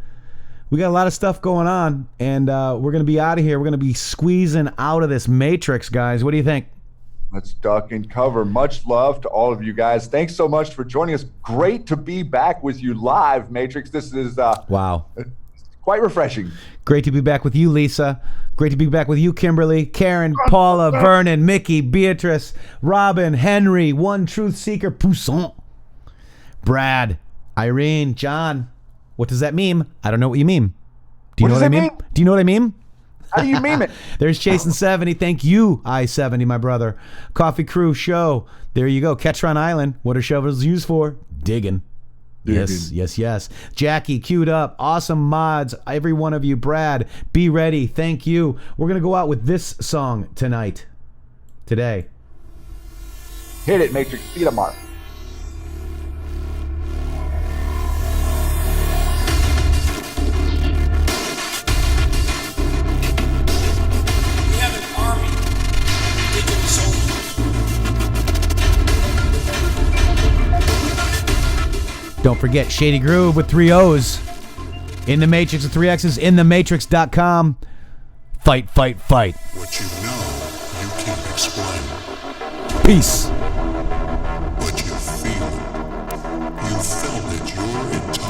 a lot of stuff going on, and we're going to be out of here. We're going to be squeezing out of this Matrixxx, guys. What do you think? Let's duck and cover. Much love to all of you guys. Thanks so much for joining us. Great to be back with you live, Matrixxx. This is wow. quite refreshing. Great to be back with you, Lisa. Great to be back with you, Kimberly, Karen, Paula, Vernon, Mickey, Beatrice, Robin, Henry, One Truth Seeker, Poussin, Brad, Irene, John. What does that mean? I don't know what you mean. Do you know what I mean? Do you know what I mean? How do you meme it? There's Jason70. Thank you, I-70, my brother. Coffee Crew Show. There you go. Ketron Island. What are shovels used for? Digging. Yes, yes, yes. Jackie, queued up. Awesome mods. Every one of you. Brad, be ready. Thank you. We're going to go out with this song tonight. Today. Hit it, Matrixx. Beat 'em up. Don't forget Shady Groove with 3 O's. In the Matrixx with 3 X's. intheMatrixx.com. Fight, fight, fight. What you know, you can't explain. Peace. But you feel it. You felt it your entire